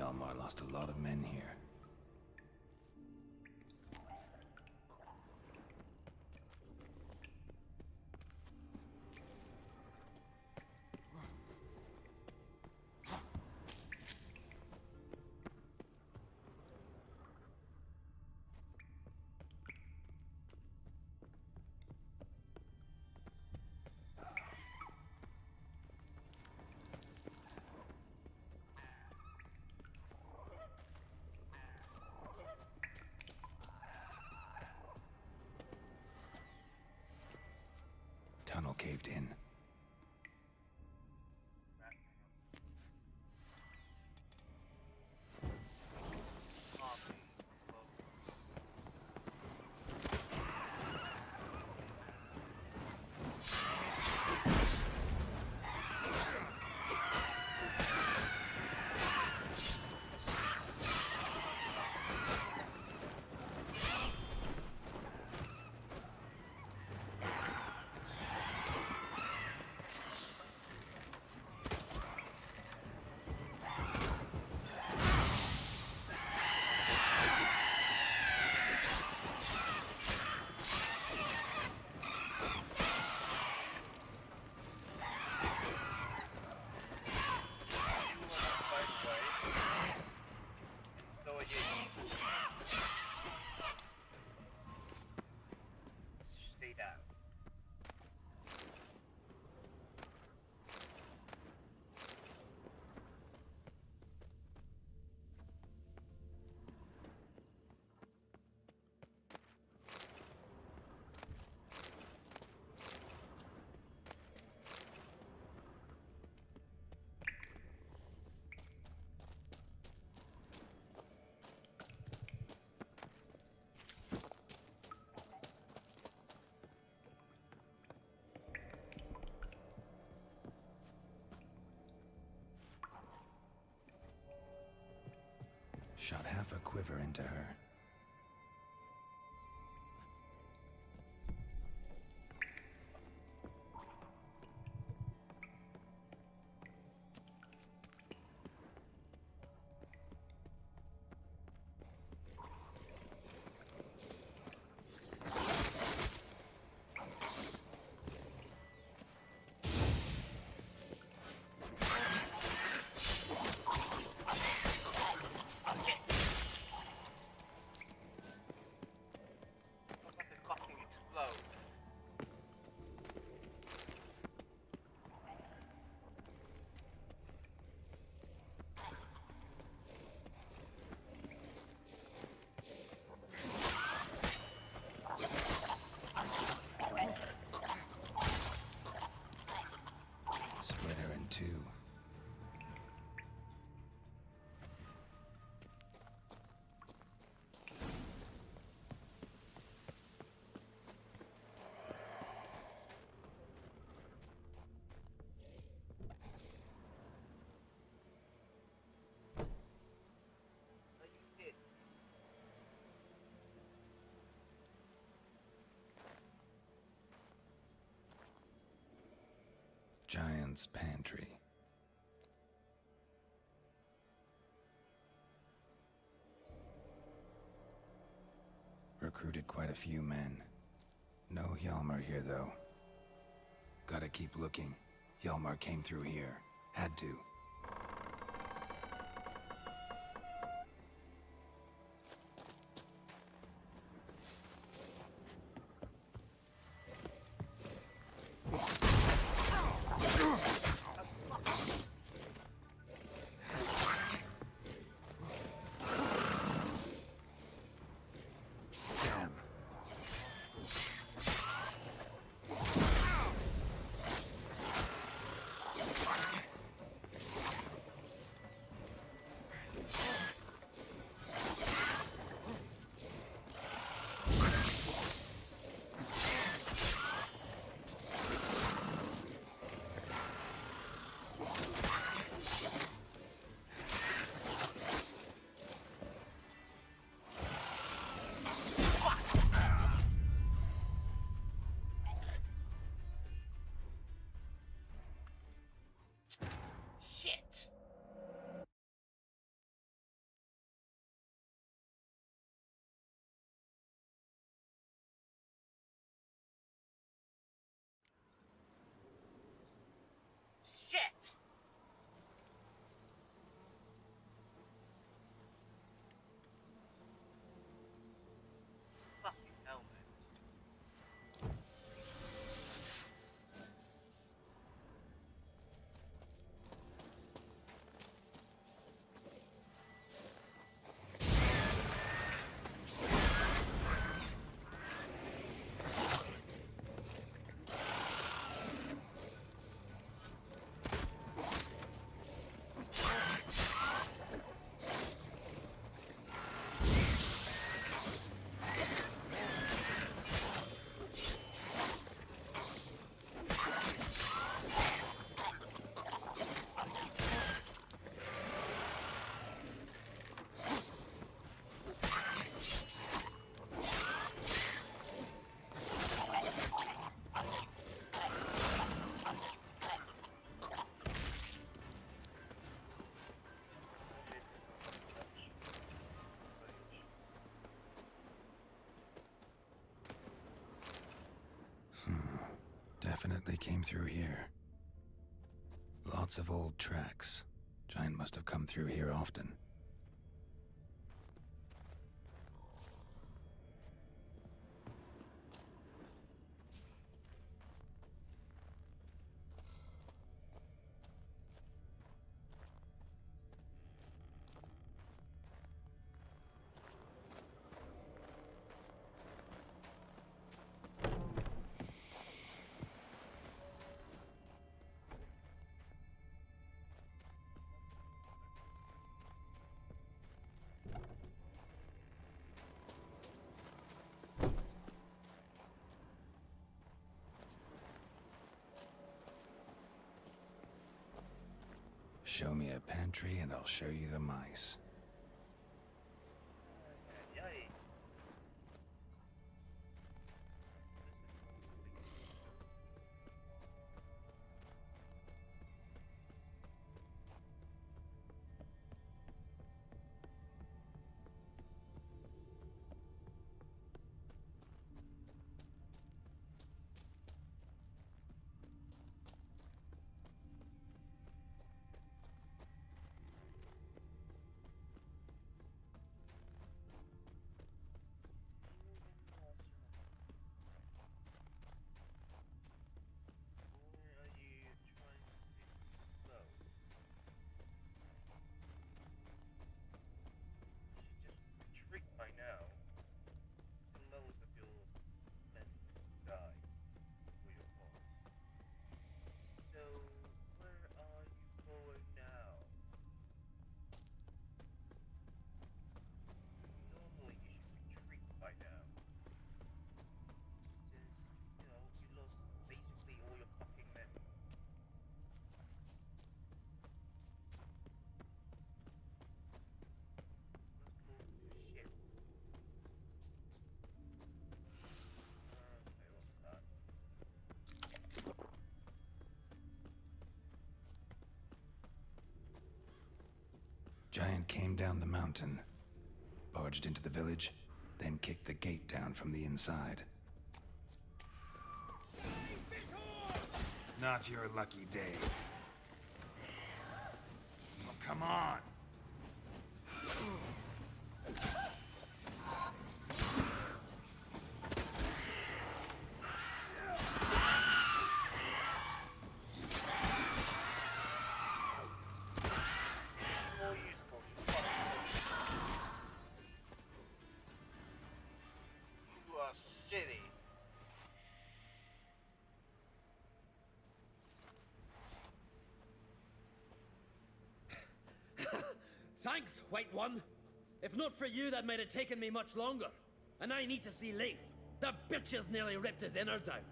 Hjalmar lost a lot of men here. Tunnel caved in. Shot half a quiver into her. Giant's pantry. Recruited quite a few men. No Hjalmar here, though. Gotta keep looking. Hjalmar came through here. Had to. definitely came through here. Lots of old tracks. Giant must have come through here often. Show me a pantry and I'll show you the mice. By now, the levels of your men die for your cause. So, where are you going now? Normally, you should retreat by now. Since, you know, you lost basically all your fucking men. Giant came down the mountain, barged into the village, then kicked the gate down from the inside. Not your lucky day. Oh, come on! Thanks, White One. If not for you, that might have taken me much longer. And I need to see Leif. The bitch has nearly ripped his innards out.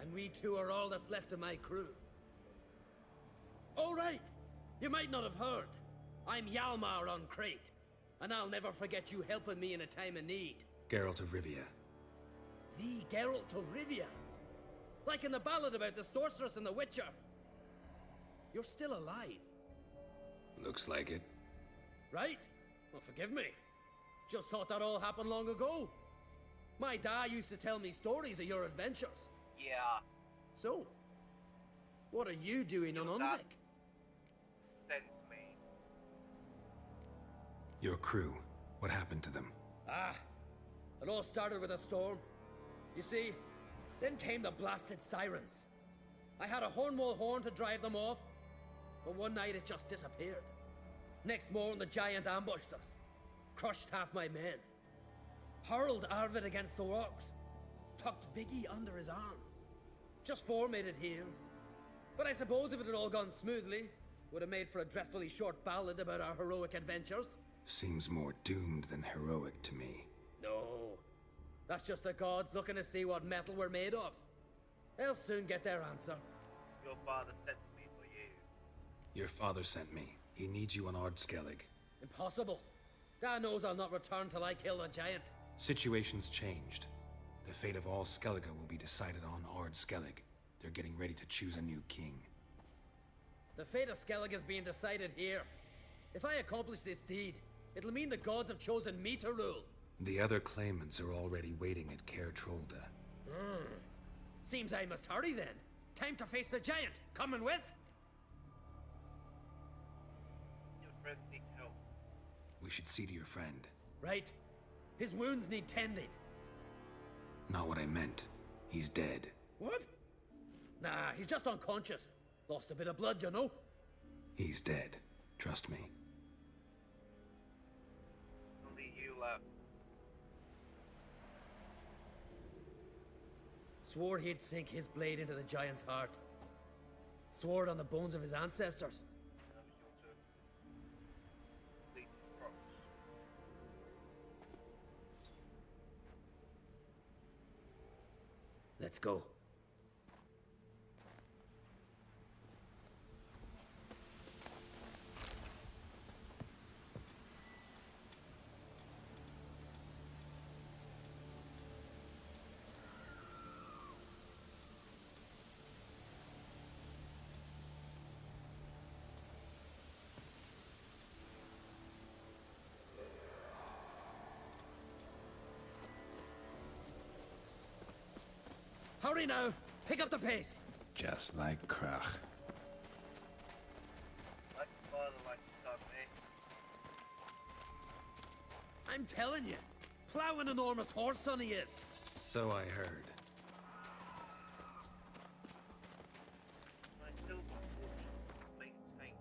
And we two are all that's left of my crew. All right. You might not have heard. I'm Hjalmar on Crete. And I'll never forget you helping me in a time of need. Geralt of Rivia. The Geralt of Rivia. Like in the ballad about the sorceress and the witcher. You're still alive. Looks like it. Right? Well, forgive me. Just thought that all happened long ago. My dad used to tell me stories of your adventures. Yeah. So, what are you doing on Unvik? Sends me. Your crew. What happened to them? It all started with a storm. You see, then came the blasted sirens. I had a Hornwall horn to drive them off, but one night it just disappeared. Next morning, the giant ambushed us, crushed half my men, hurled Arvid against the rocks, tucked Viggy under his arm. Just four made it here. But I suppose if it had all gone smoothly, would have made for a dreadfully short ballad about our heroic adventures. Seems more doomed than heroic to me. No, that's just the gods looking to see what metal we're made of. They'll soon get their answer. Your father sent me for you. Your father sent me. He needs you on Ardskellig. Impossible. Dad knows I'll not return till I kill the giant. Situation's changed. The fate of all Skellige will be decided on Ardskellig. They're getting ready to choose a new king. The fate of Skellig is being decided here. If I accomplish this deed, it'll mean the gods have chosen me to rule. The other claimants are already waiting at Caer Trolde. Seems I must hurry then. Time to face the giant. Coming with? Your friends need help. We should see to your friend. Right. His wounds need tending. Not what I meant. He's dead. What? Nah, he's just unconscious. Lost a bit of blood, you know. He's dead. Trust me. Only you left. Swore he'd sink his blade into the giant's heart. Swore it on the bones of his ancestors. That was your turn. Complete the promise. Let's go. Hurry now! Pick up the pace! Just like Krach. Like father, like son, eh? I'm telling you, plow an enormous horse son he is. So I heard. My silver fortune maintained.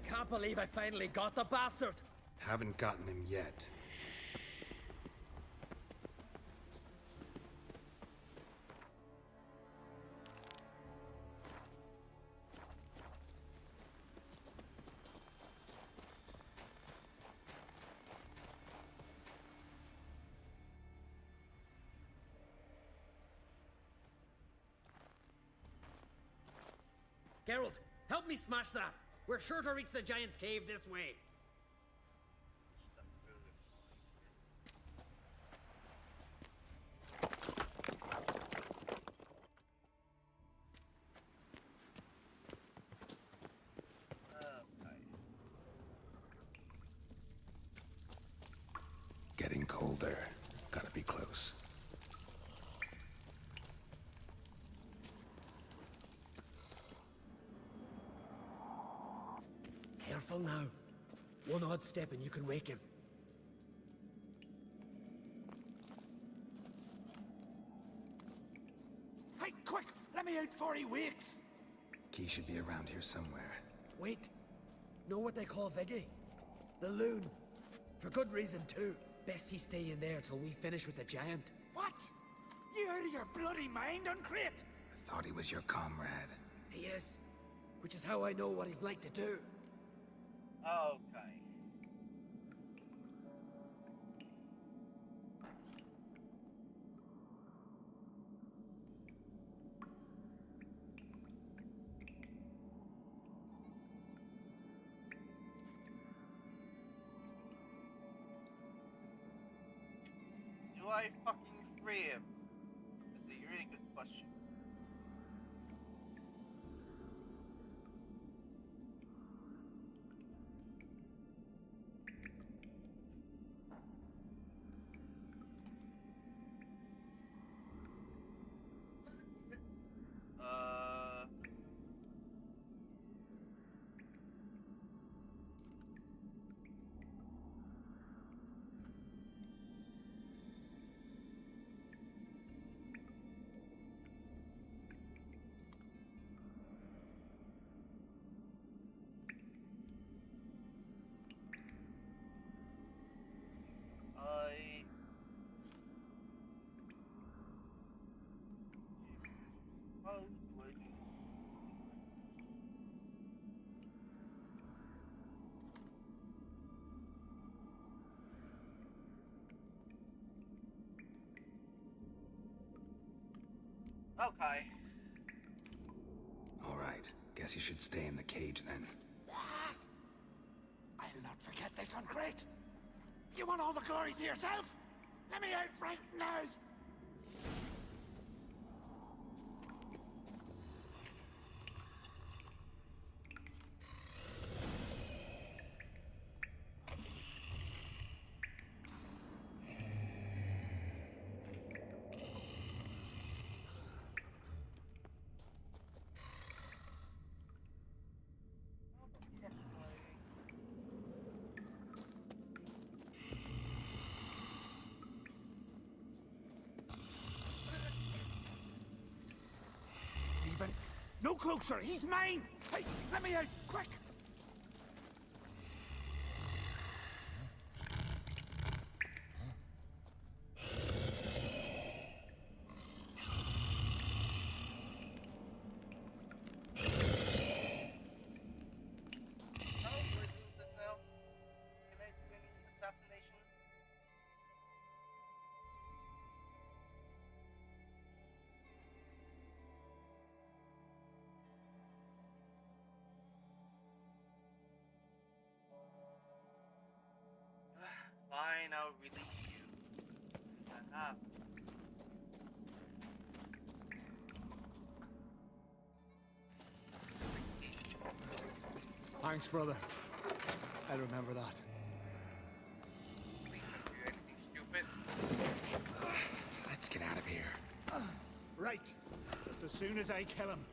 Can't believe I finally got the bastard! Haven't gotten him yet. Geralt, help me smash that! We're sure to reach the giant's cave this way. Getting colder. Gotta be close. Careful now. One odd step and you can wake him. Hey, quick! Let me out before he wakes! Key should be around here somewhere. Wait. Know what they call Viggy? The loon. For good reason too. Best he stay in there till we finish with the giant. What? You out of your bloody mind, Uncrate? I thought he was your comrade. He is. Which is how I know what he's like to do. Okay. Do I fucking free him? That's a really good question. Okay. Guess you should stay in the cage then. What? I'll not forget this on Crete. You want all the glory to yourself? Let me out right now! No closer! He's mine! Hey, let me out! Quick! Fine, I'll release you. Enough. Thanks, brother. I'll remember that. Please don't do anything stupid. Let's get out of here. Right. Just as soon as I kill him.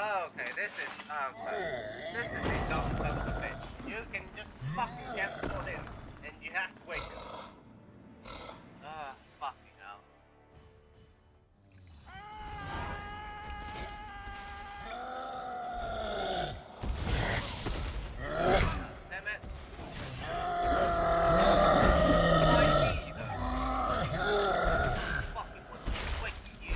Oh, okay, this is a dumb son of a bitch. You can just fucking get pulled in, and you have to wait. Fucking hell. Damn it. Why me, though? Fucking was quick to you.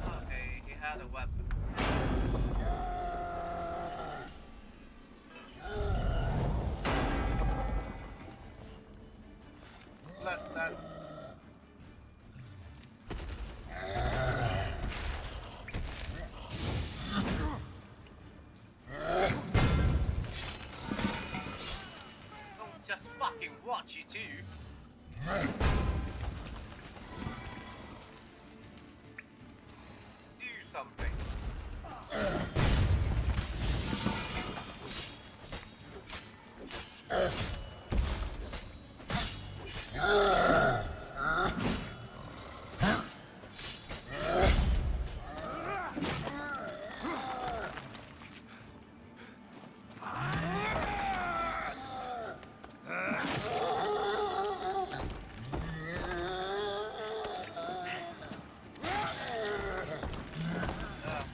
Okay, he had a weapon. That's don't just fucking watch you too. Do something.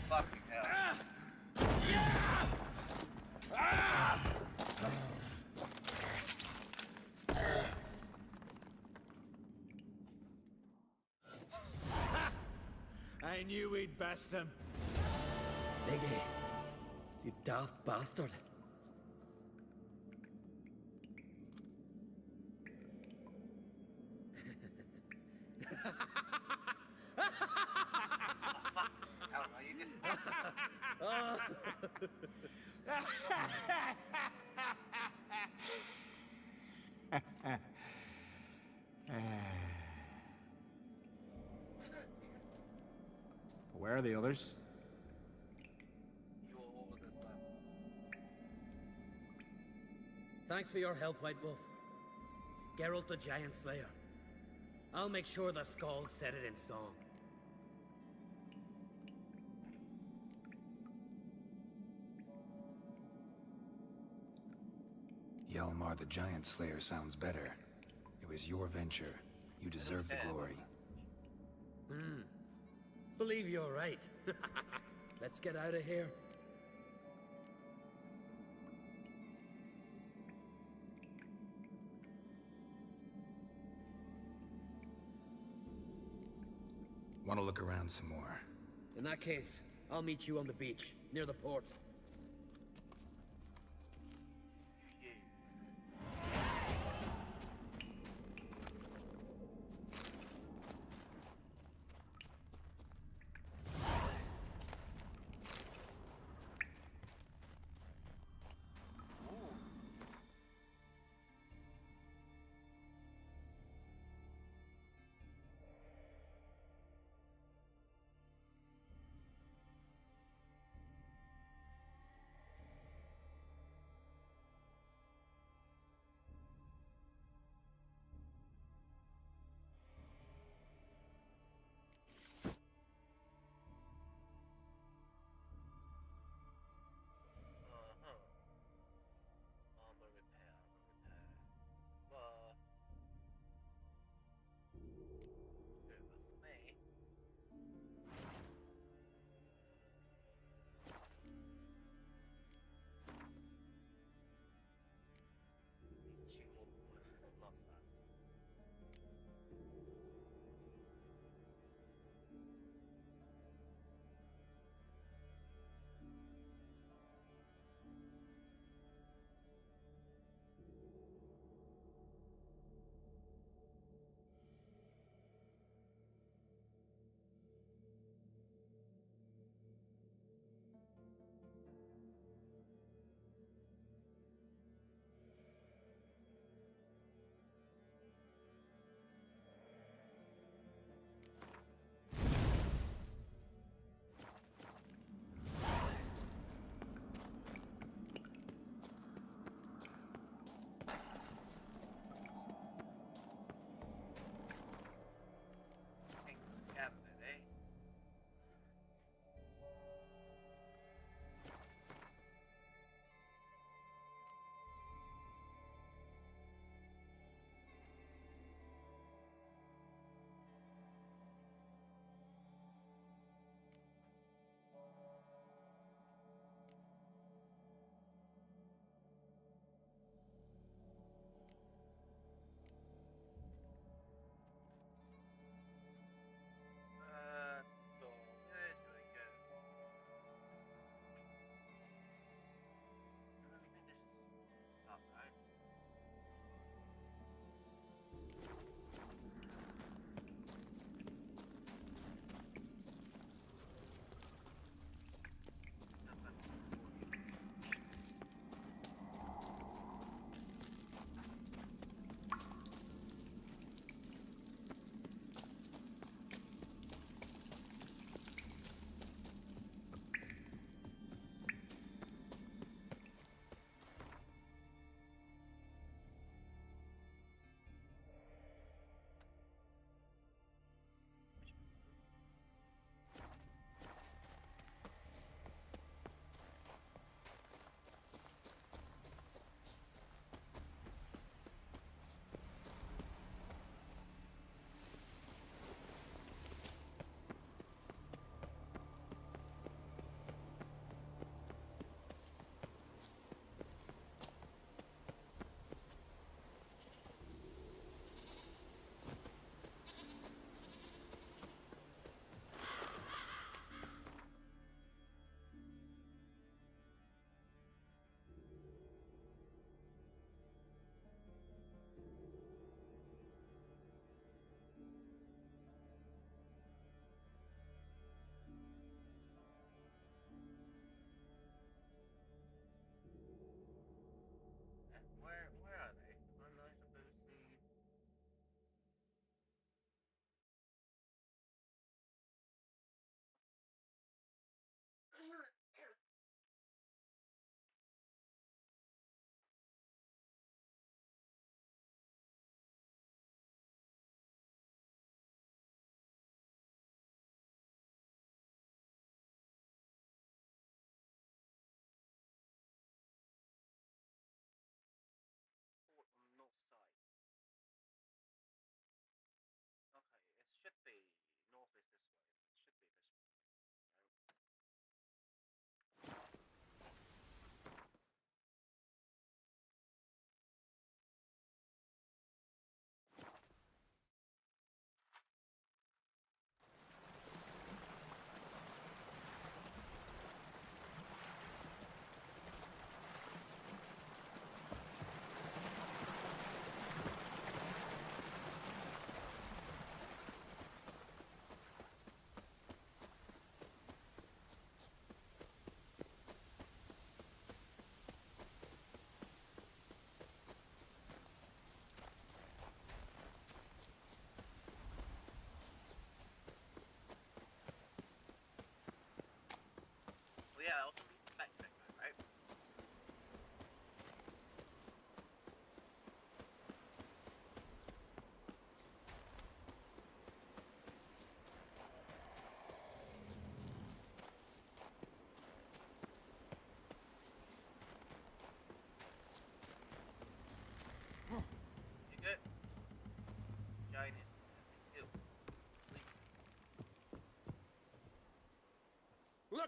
Fucking hell. I knew we'd best him. Viggy, you daft bastard. Hell no, you just... Where are the others? You all over this time. Thanks for your help, White Wolf. Geralt the Giant Slayer. I'll make sure the Skald said it in song. Yalmar the Giant Slayer sounds better. It was your venture. You deserve the glory. Believe you're right. Let's get out of here. Want to look around some more? In that case, I'll meet you on the beach, near the port.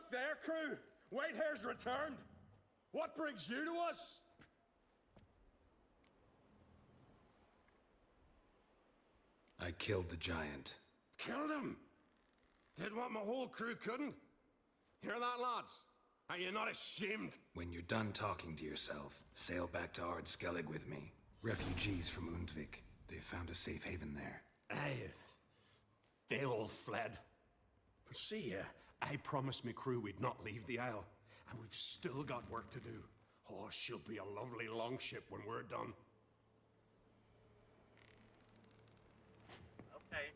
Look there, crew! Whitehair's returned! What brings you to us? I killed the giant. Killed him! Did what my whole crew couldn't? Hear that, lads? Are you not ashamed? When you're done talking to yourself, sail back to Ardskellig with me. Refugees from Undvik. They've found a safe haven there. Aye. They all fled. But see, I promised me crew we'd not leave the Isle, and we've still got work to do. Oh, she'll be a lovely longship when we're done. Okay.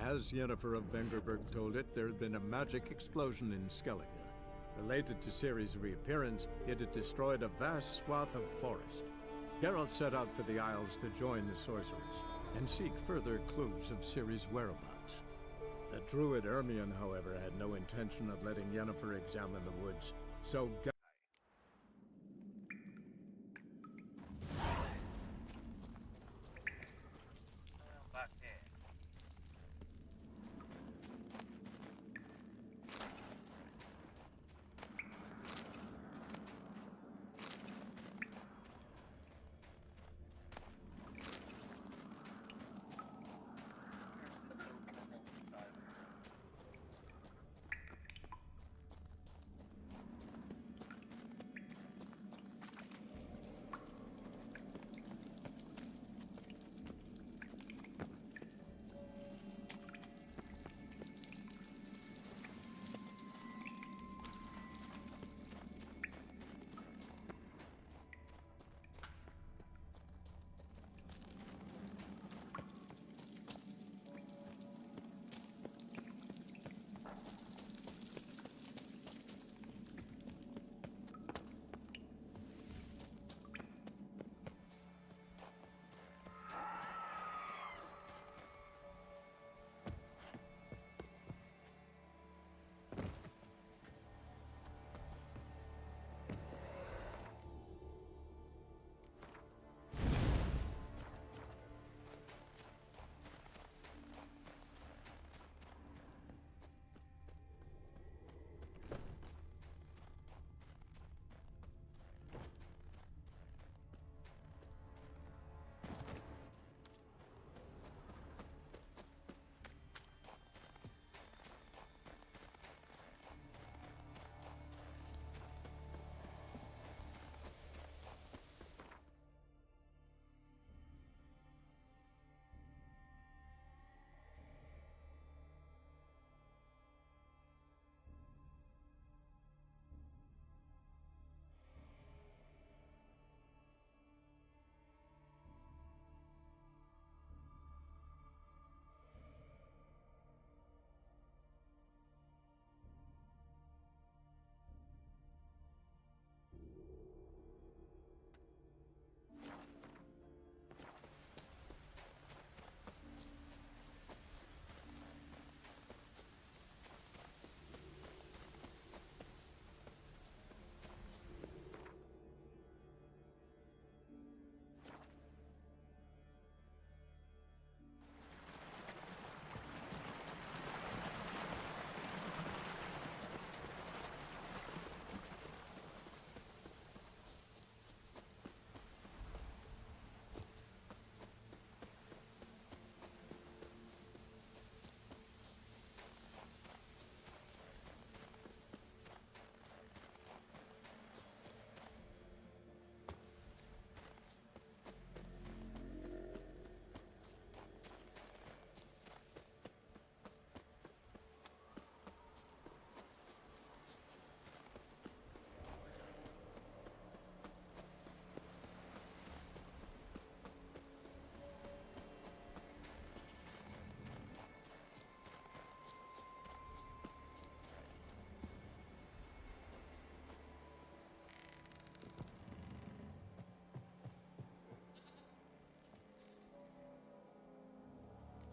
As Yennefer of Vengerberg told it, there had been a magic explosion in Skellige. Related to Ciri's reappearance, it had destroyed a vast swath of forest. Geralt set out for the Isles to join the sorcerers and seek further clues of Ciri's whereabouts. The druid Ermion, however, had no intention of letting Yennefer examine the woods, so Back here.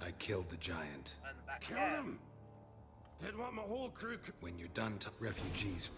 I killed the giant. Kill him! Did what my whole crew could. When you're done, refugees.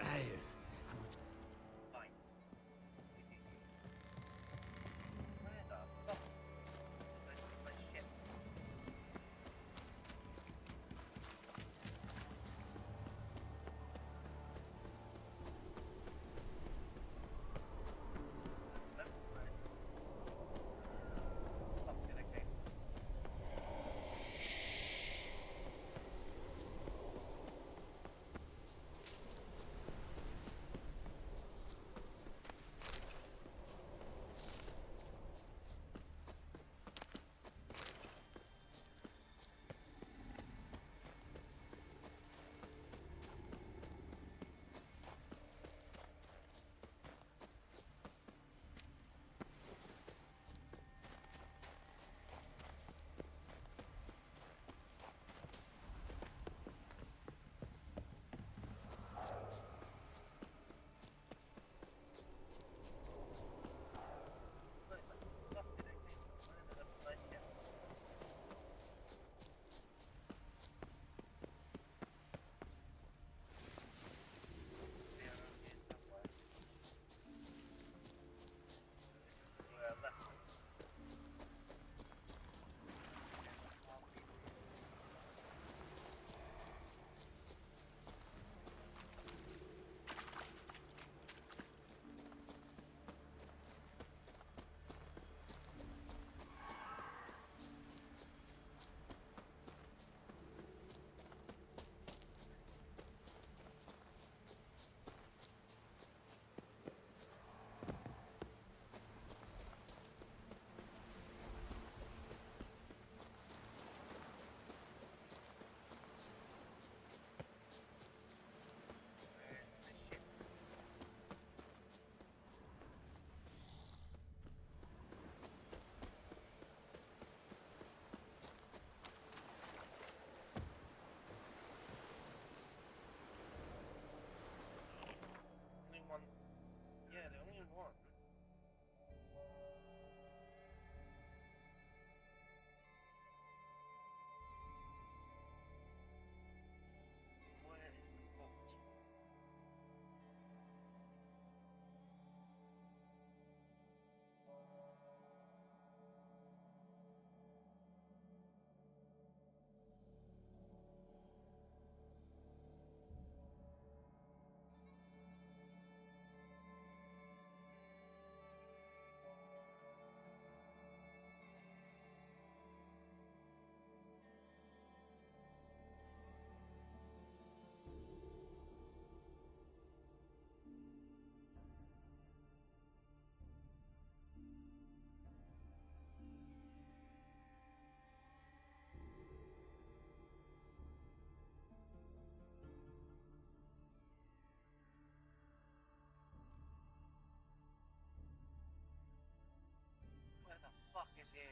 news.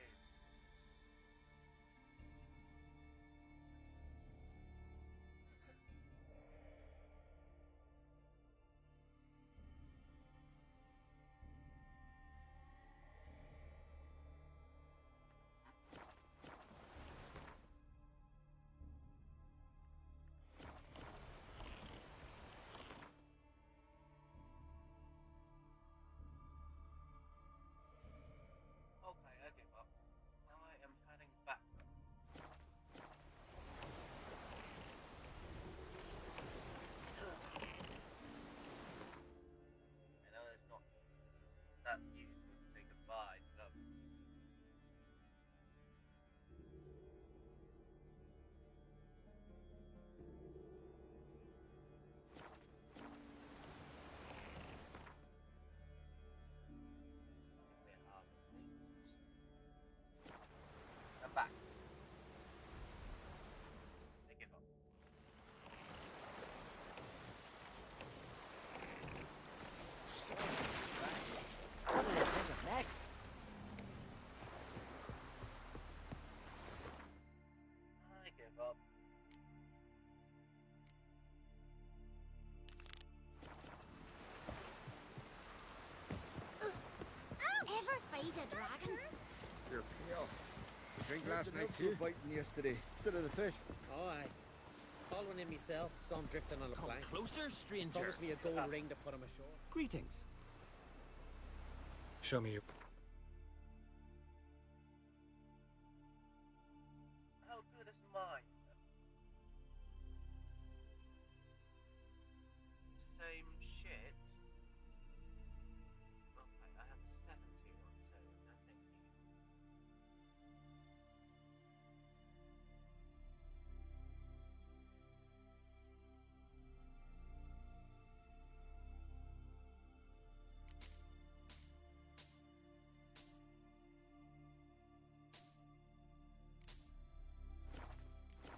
Okay, I give up. Now I am heading back. I know it's not that useful to say goodbye, but I'm back. I give up. What do you think of next? I give up. Ever fight a dragon? You're pale. You drink last night too? Biting yesterday instead of the fish. Oh, I called one in myself, saw him drifting on a Come plank. closer, stranger. Promised me a gold ring to put him ashore. Greetings. Show me your. How good is mine? Same shit. Okay, I have a 71, so that's it.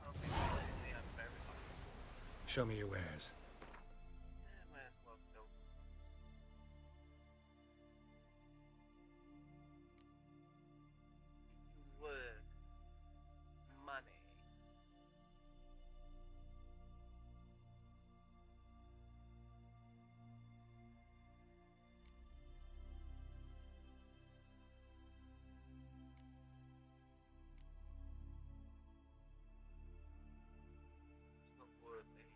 Okay, basically I'm very lucky. Show me your wares. Might as well go. Work. Money. It's not worth anything.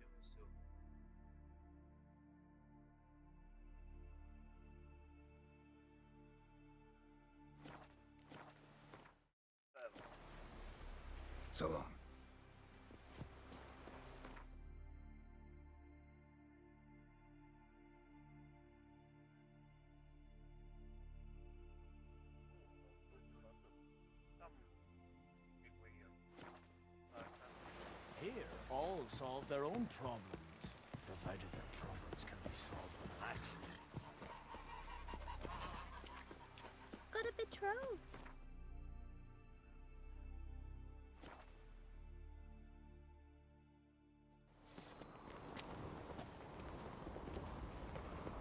It was so. So long. Here, all solve their own problems, provided their problems can be solved with an axe. Got a betrothed.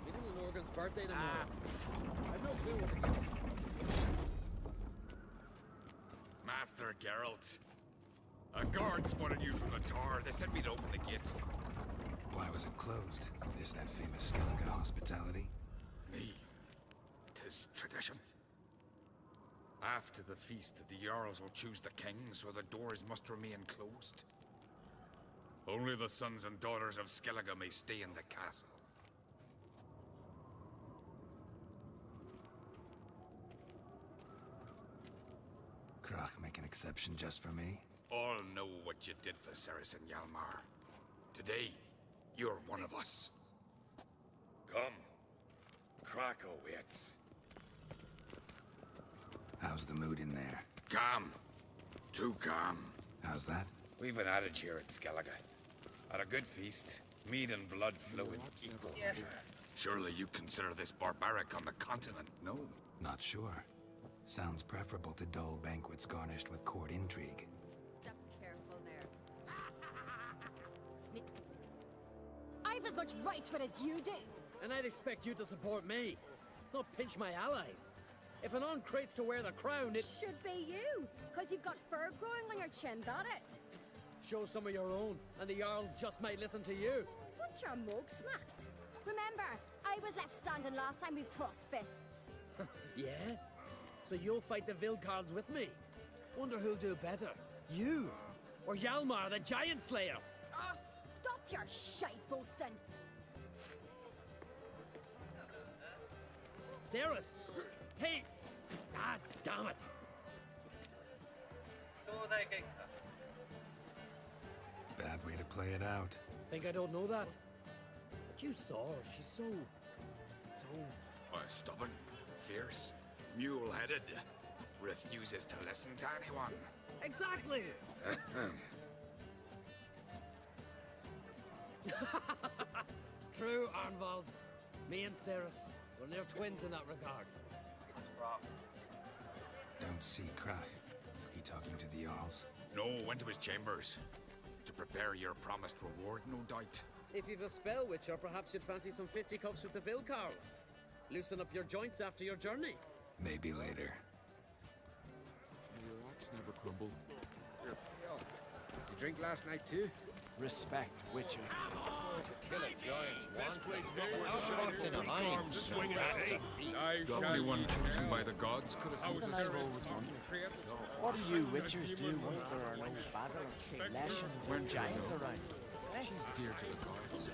My little Norgan's birthday tomorrow. I've no clue what to give him. Master Geralt. A guard spotted you from the tower. They sent me to open the gates. Why was it closed? Is that famous Skellige hospitality? Me. 'Tis tradition. After the feast, the Jarls will choose the king, so the doors must remain closed. Only the sons and daughters of Skellige may stay in the castle. Krach make an exception just for me? All know what you did for Saracen Hjalmar. Today, you're one of us. Come. Krach awaits. How's the mood in there? Calm. Too calm. How's that? We've an adage here at Skellige. At a good feast, meat and blood flow in equal measure. Surely you consider this barbaric on the continent, no? Not sure. Sounds preferable to dull banquets garnished with court intrigue. Step careful there. I've as much right to it as you do. And I'd expect you to support me, not pinch my allies. If an uncrate's to wear the crown, it should be you, because you've got fur growing on your chin, that it? Show some of your own, and the Jarls just might listen to you. Want your mug smacked? Remember, I was left standing last time we crossed fists. Yeah? So you'll fight the Vilcards with me? Wonder who'll do better, you or Hjalmar the Giant Slayer? Oh, stop your shite boasting. Ceres! Hey! Ah, damn it! Bad way to play it out. Think I don't know that? But you saw her. She's so... Stubborn, fierce, mule-headed. Refuses to listen to anyone. Exactly! True, Arnvald. Me and Ceres, we're near twins in that regard. Don't see Krach. He talking to the Jarls? No, went to his chambers. To prepare your promised reward, no doubt. If you've a spell witcher, perhaps you'd fancy some fisticuffs with the Vilcarls. Loosen up your joints after your journey. Maybe later. Your rocks never crumble. You drink last night too? Respect, Witcher. To kill a giant's Shots in a line. Swing it, The only one chosen by the gods could have Even I was wondering, what do you Witchers do once there are no basilisks, lashings, or giants around? She's dear to the gods.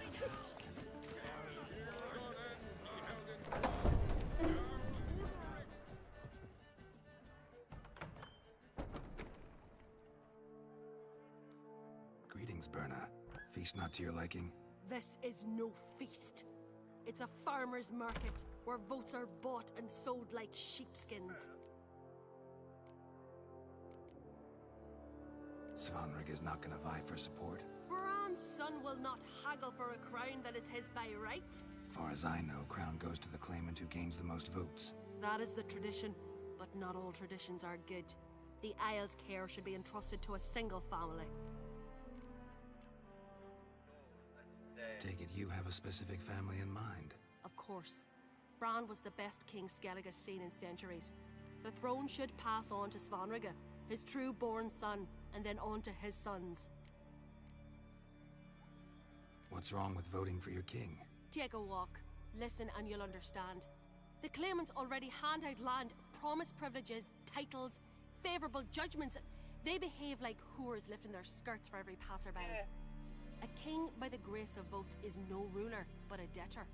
Greetings, Berna. Feast not to your liking? This is no feast. It's a farmer's market where votes are bought and sold like sheepskins. Svanrig is not gonna vie for support. Bran's son will not haggle for a crown that is his by right. Far as I know, crown goes to the claimant who gains the most votes. That is the tradition, but not all traditions are good. The Isle's care should be entrusted to a single family. Take it you have a specific family in mind. Of course. Bran was the best king Skellige's seen in centuries. The throne should pass on to Svanrige, his true-born son, and then on to his sons. What's wrong with voting for your king? Take a walk. Listen and you'll understand. The claimants already hand out land, promise privileges, titles, favourable judgments. They behave like whores lifting their skirts for every passerby. A king by the grace of votes is no ruler, but a debtor.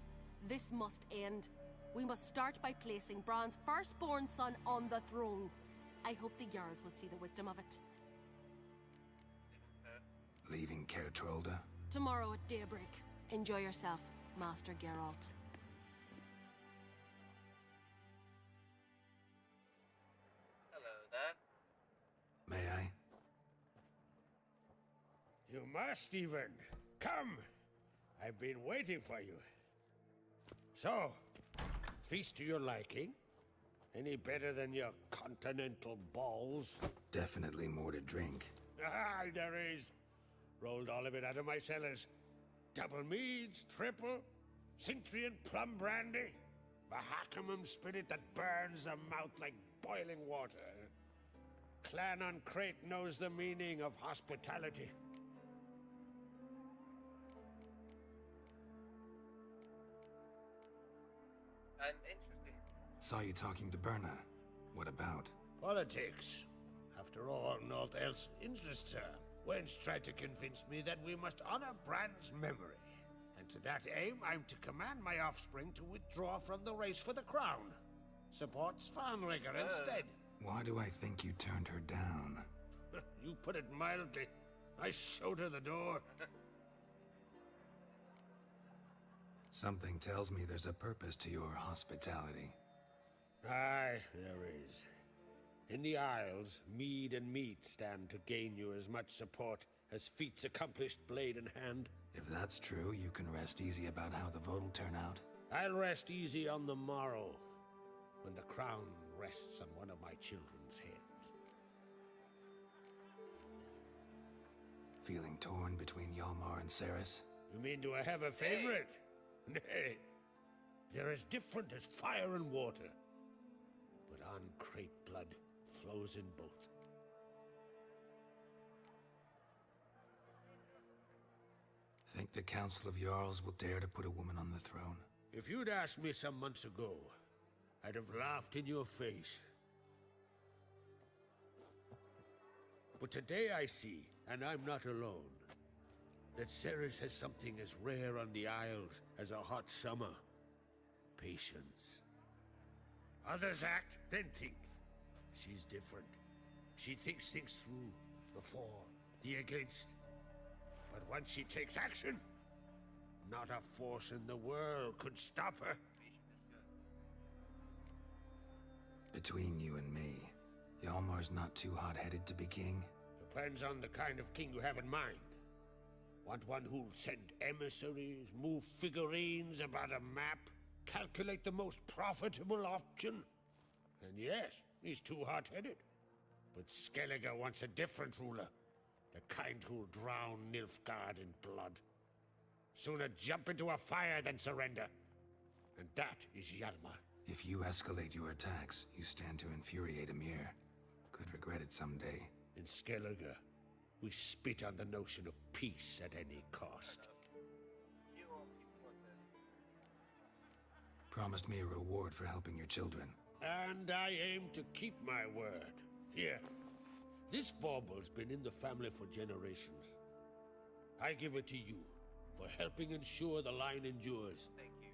This must end. We must start by placing Bran's firstborn son on the throne. I hope the Jarls will see the wisdom of it. Leaving Caer Trolda? Tomorrow at daybreak. Enjoy yourself, Master Geralt. May I? You must, even. Come. I've been waiting for you. So, feast to your liking? Any better than your continental balls? Definitely more to drink. Ah, there is. Rolled all of it out of my cellars. Double meads, triple, Cintrian plum brandy, Mahakimum spirit that burns the mouth like boiling water. Clan on Crate knows the meaning of hospitality. Interesting. Saw you talking to Berna. What about? Politics. After all, naught else interests her. Wench tried to convince me that we must honor Bran's memory. And to that aim, I'm to command my offspring to withdraw from the race for the crown. Support Svanrige instead. Why do I think you turned her down? You put it mildly. I showed her the door. Something tells me there's a purpose to your hospitality. Aye, there is. In the Isles, mead and meat stand to gain you as much support as feats accomplished blade in hand. If that's true, you can rest easy about how the vote'll turn out. I'll rest easy on the morrow, when the crown rests on one of my children's heads. Feeling torn between Hjalmar and Ceres? You mean do I have a favorite? Nay. They're as different as fire and water. But uncreate blood flows in both. Think the Council of Jarls will dare to put a woman on the throne? If you'd asked me some months ago, I'd have laughed in your face. But today I see, and I'm not alone, that Ceres has something as rare on the Isles as a hot summer. Patience. Others act, then think. She's different. She thinks things through, the for, the against. But once she takes action, not a force in the world could stop her. Between you and me, Hjalmar's not too hot-headed to be king? Depends on the kind of king you have in mind. Want one who'll send emissaries, move figurines about a map, calculate the most profitable option? And yes, he's too hot-headed. But Skellige wants a different ruler. The kind who'll drown Nilfgaard in blood. Sooner jump into a fire than surrender. And that is Hjalmar. If you escalate your attacks, you stand to infuriate Emir. Could regret it someday. In Skellige, we spit on the notion of peace at any cost. Promised me a reward for helping your children. And I aim to keep my word. Here. This bauble's been in the family for generations. I give it to you for helping ensure the line endures. Thank you.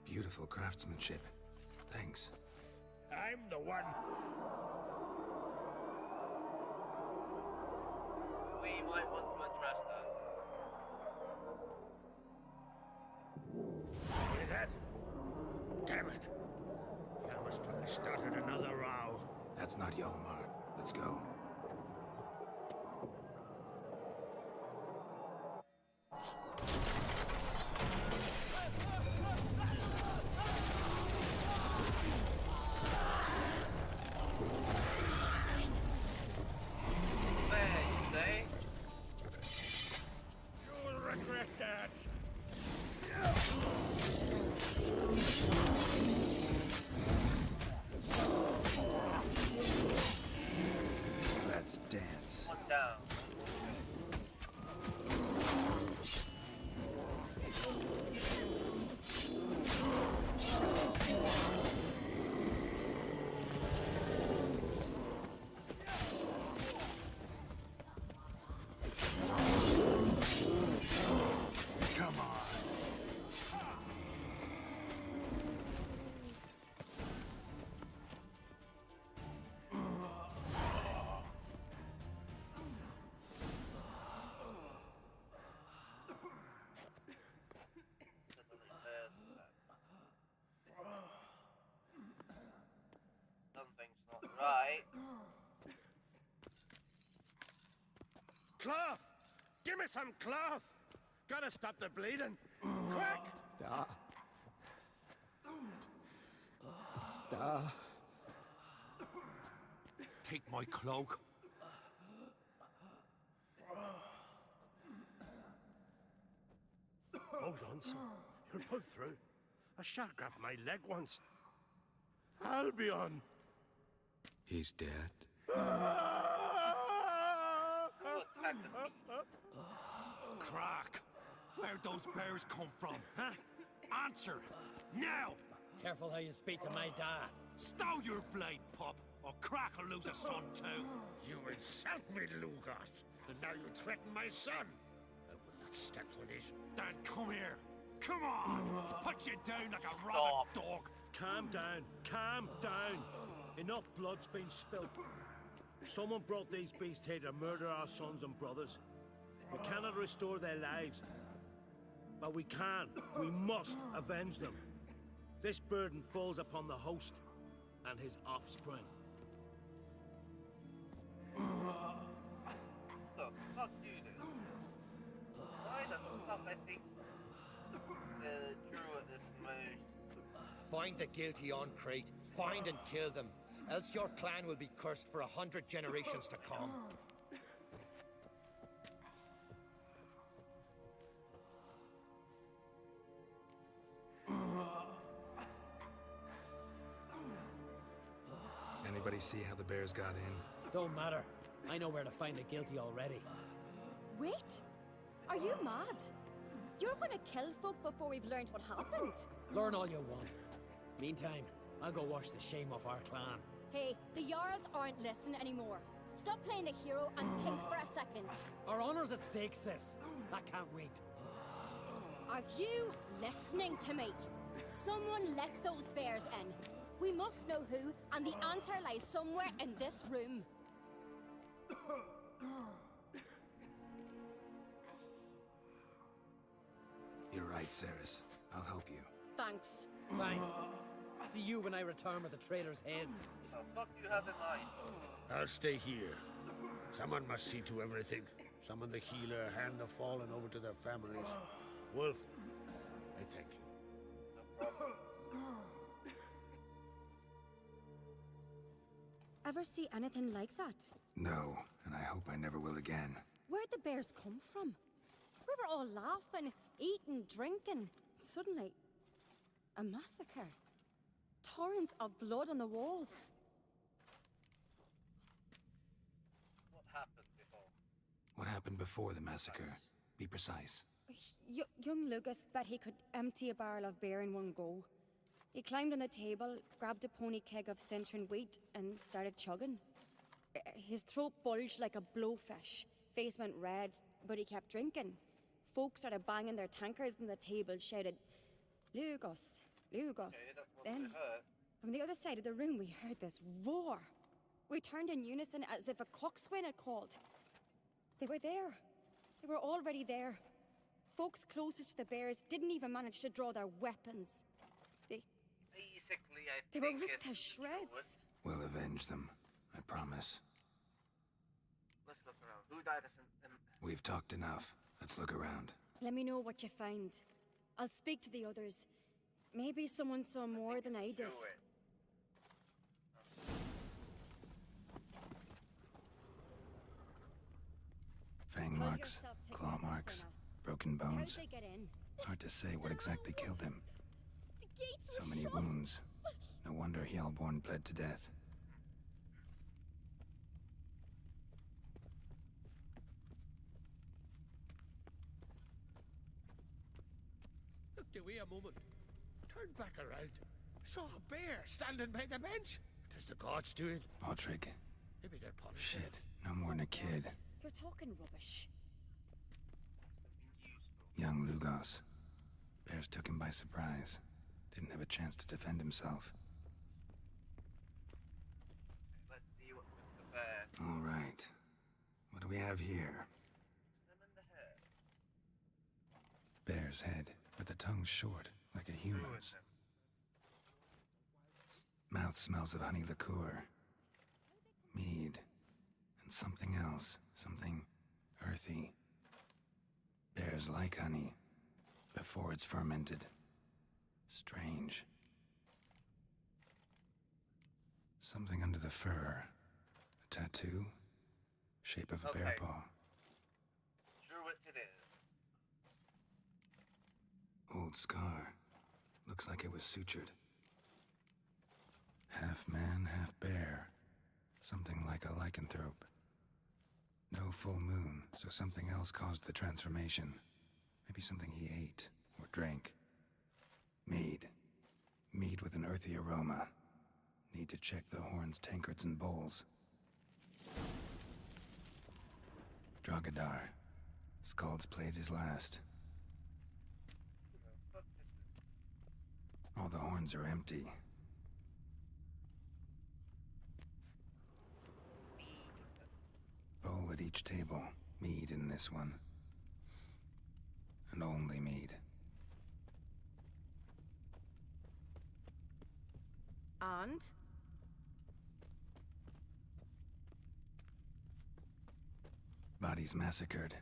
Beautiful craftsmanship. Thanks. I'm the one. We might want to address that. Hear that? Damn it! Hjalmar's probably started another row. That's not Hjalmar. Let's go. You'll regret that. Let's dance. One down. Come on. Something's not right. Cloth! Give me some cloth! Gotta stop the bleeding! Quick! Da. Da. Take my cloak. Hold on, son. You'll pull through. A shark grabbed my leg once. Albion! He's dead. Crack! Where'd those bears come from, huh? Answer! Now! Careful how you speak to my dad. Stow your blade, pup, or Crack will lose a son too. You insult me, Lugos, and now you threaten my son. I will not stand for this. Dan, come here. Come on! Put you down like a rabid dog. Calm down. Calm down. Enough blood's been spilt. Someone brought these beasts here to murder our sons and brothers. We cannot restore their lives. But we can. We must avenge them. This burden falls upon the host. and his offspring. Look, fuck you, dude. Why the fuck I think the druid is merged? Find the guilty on Crate. Find and kill them. Else your clan will be cursed for 100 generations to come. Anybody see how the bears got in? Don't matter. I know where to find the guilty already. Wait! Are you mad? You're gonna kill folk before we've learned what happened. Learn all you want. Meantime, I'll go wash the shame off our clan. Hey, the Jarls aren't listening anymore. Stop playing the hero and think for a second. Our honor's at stake, sis. I can't wait. Are you listening to me? Someone let those bears in. We must know who, and the answer lies somewhere in this room. You're right, Ceres. I'll help you. Thanks. Fine. See you when I return with the traitors' heads. The fuck do you have in mind? I'll stay here. Someone must see to everything. Summon the healer, hand the fallen over to their families. Wolf, I thank you. Ever see anything like that? No, and I hope I never will again. Where'd the bears come from? We were all laughing, eating, drinking. Suddenly, a massacre. Torrents of blood on the walls. What happened before? What happened before the massacre? Be precise. Young Lucas bet he could empty a barrel of beer in one go. He climbed on the table, grabbed a pony keg of Centron wheat, and started chugging. His throat bulged like a blowfish. Face went red, but he kept drinking. Folks started banging their tankards on the table, shouted, "Lugos, Lugos." Then, from the other side of the room, we heard this roar. We turned in unison as if a coxswain had called. They were there. They were already there. Folks closest to the bears didn't even manage to draw their weapons. Basically, I They think were ripped it's to shreds. We'll avenge them. I promise. Let's look around. Who died in... We've talked enough. Let's look around. Let me know what you find. I'll speak to the others. Maybe someone saw more than I did. Fang marks, claw marks, broken How'd bones. they get in? Hard to say what exactly killed him. The gates So were many shut. wounds. No wonder Hjalborn bled to death. Look, Dewey, a moment. Turned back around. Saw a bear standing by the bench. What is the gods doing? Aldrich. Maybe they're punishing. Shit. No more than a kid. You're talking rubbish. Young Lugos. Bears took him by surprise. Didn't have a chance to defend himself. Let's see what with the bear. All right. What do we have here? Summon the head. Bear's head, but the tongue's short, like a human's. Mouth smells of honey liqueur. Mead. And something else. Something earthy. Bears like honey. Before it's fermented. Strange. Something under the fur. A tattoo. Shape of a bear paw. Druid it is. Old scar. Looks like it was sutured. Half man, half bear. Something like a lycanthrope. No full moon, so something else caused the transformation. Maybe something he ate or drank. Mead. Mead with an earthy aroma. Need to check the horns, tankards, and bowls. Drogadar. Skald's played his last. All the horns are empty. Bowl at each table. Mead in this one. And only mead. And? bodies massacred.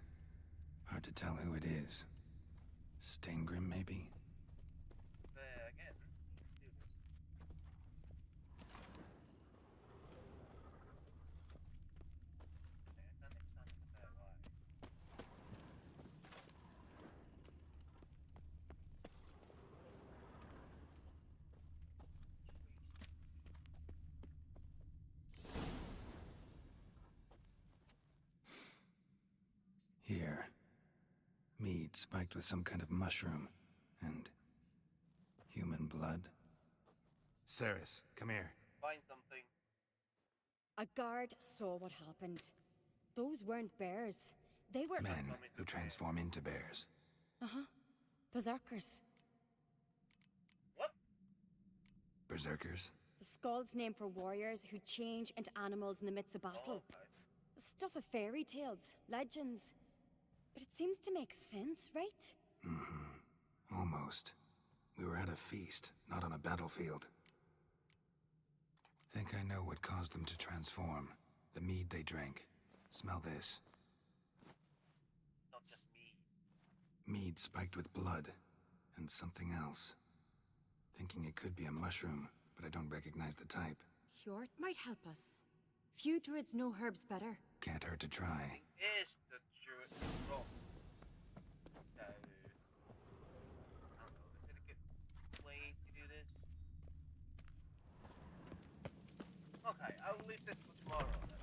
Hard to tell who it is. Staingrim, maybe? Again, let's do this. Okay, I can't expand it there, why? Here. Mead spiked with some kind of mushroom. And human blood. Ceres, come here. Find something. A guard saw what happened. Those weren't bears. They were Men who transform into bears. Uh-huh. Berserkers. What? Berserkers? The Skald's name for warriors who change into animals in the midst of battle. The stuff of fairy tales, legends. But it seems to make sense, right? Mm-hmm. Almost. We were at a feast, not on a battlefield. Think I know what caused them to transform. The mead they drank. Smell this. It's not just mead. Mead spiked with blood. And something else. Thinking it could be a mushroom, but I don't recognize the type. Hjort might help us. Few druids know herbs better. Can't hurt to try. Is the druid wrong? So, I don't know, is it a good way to do this? Okay, I'll leave this for tomorrow then.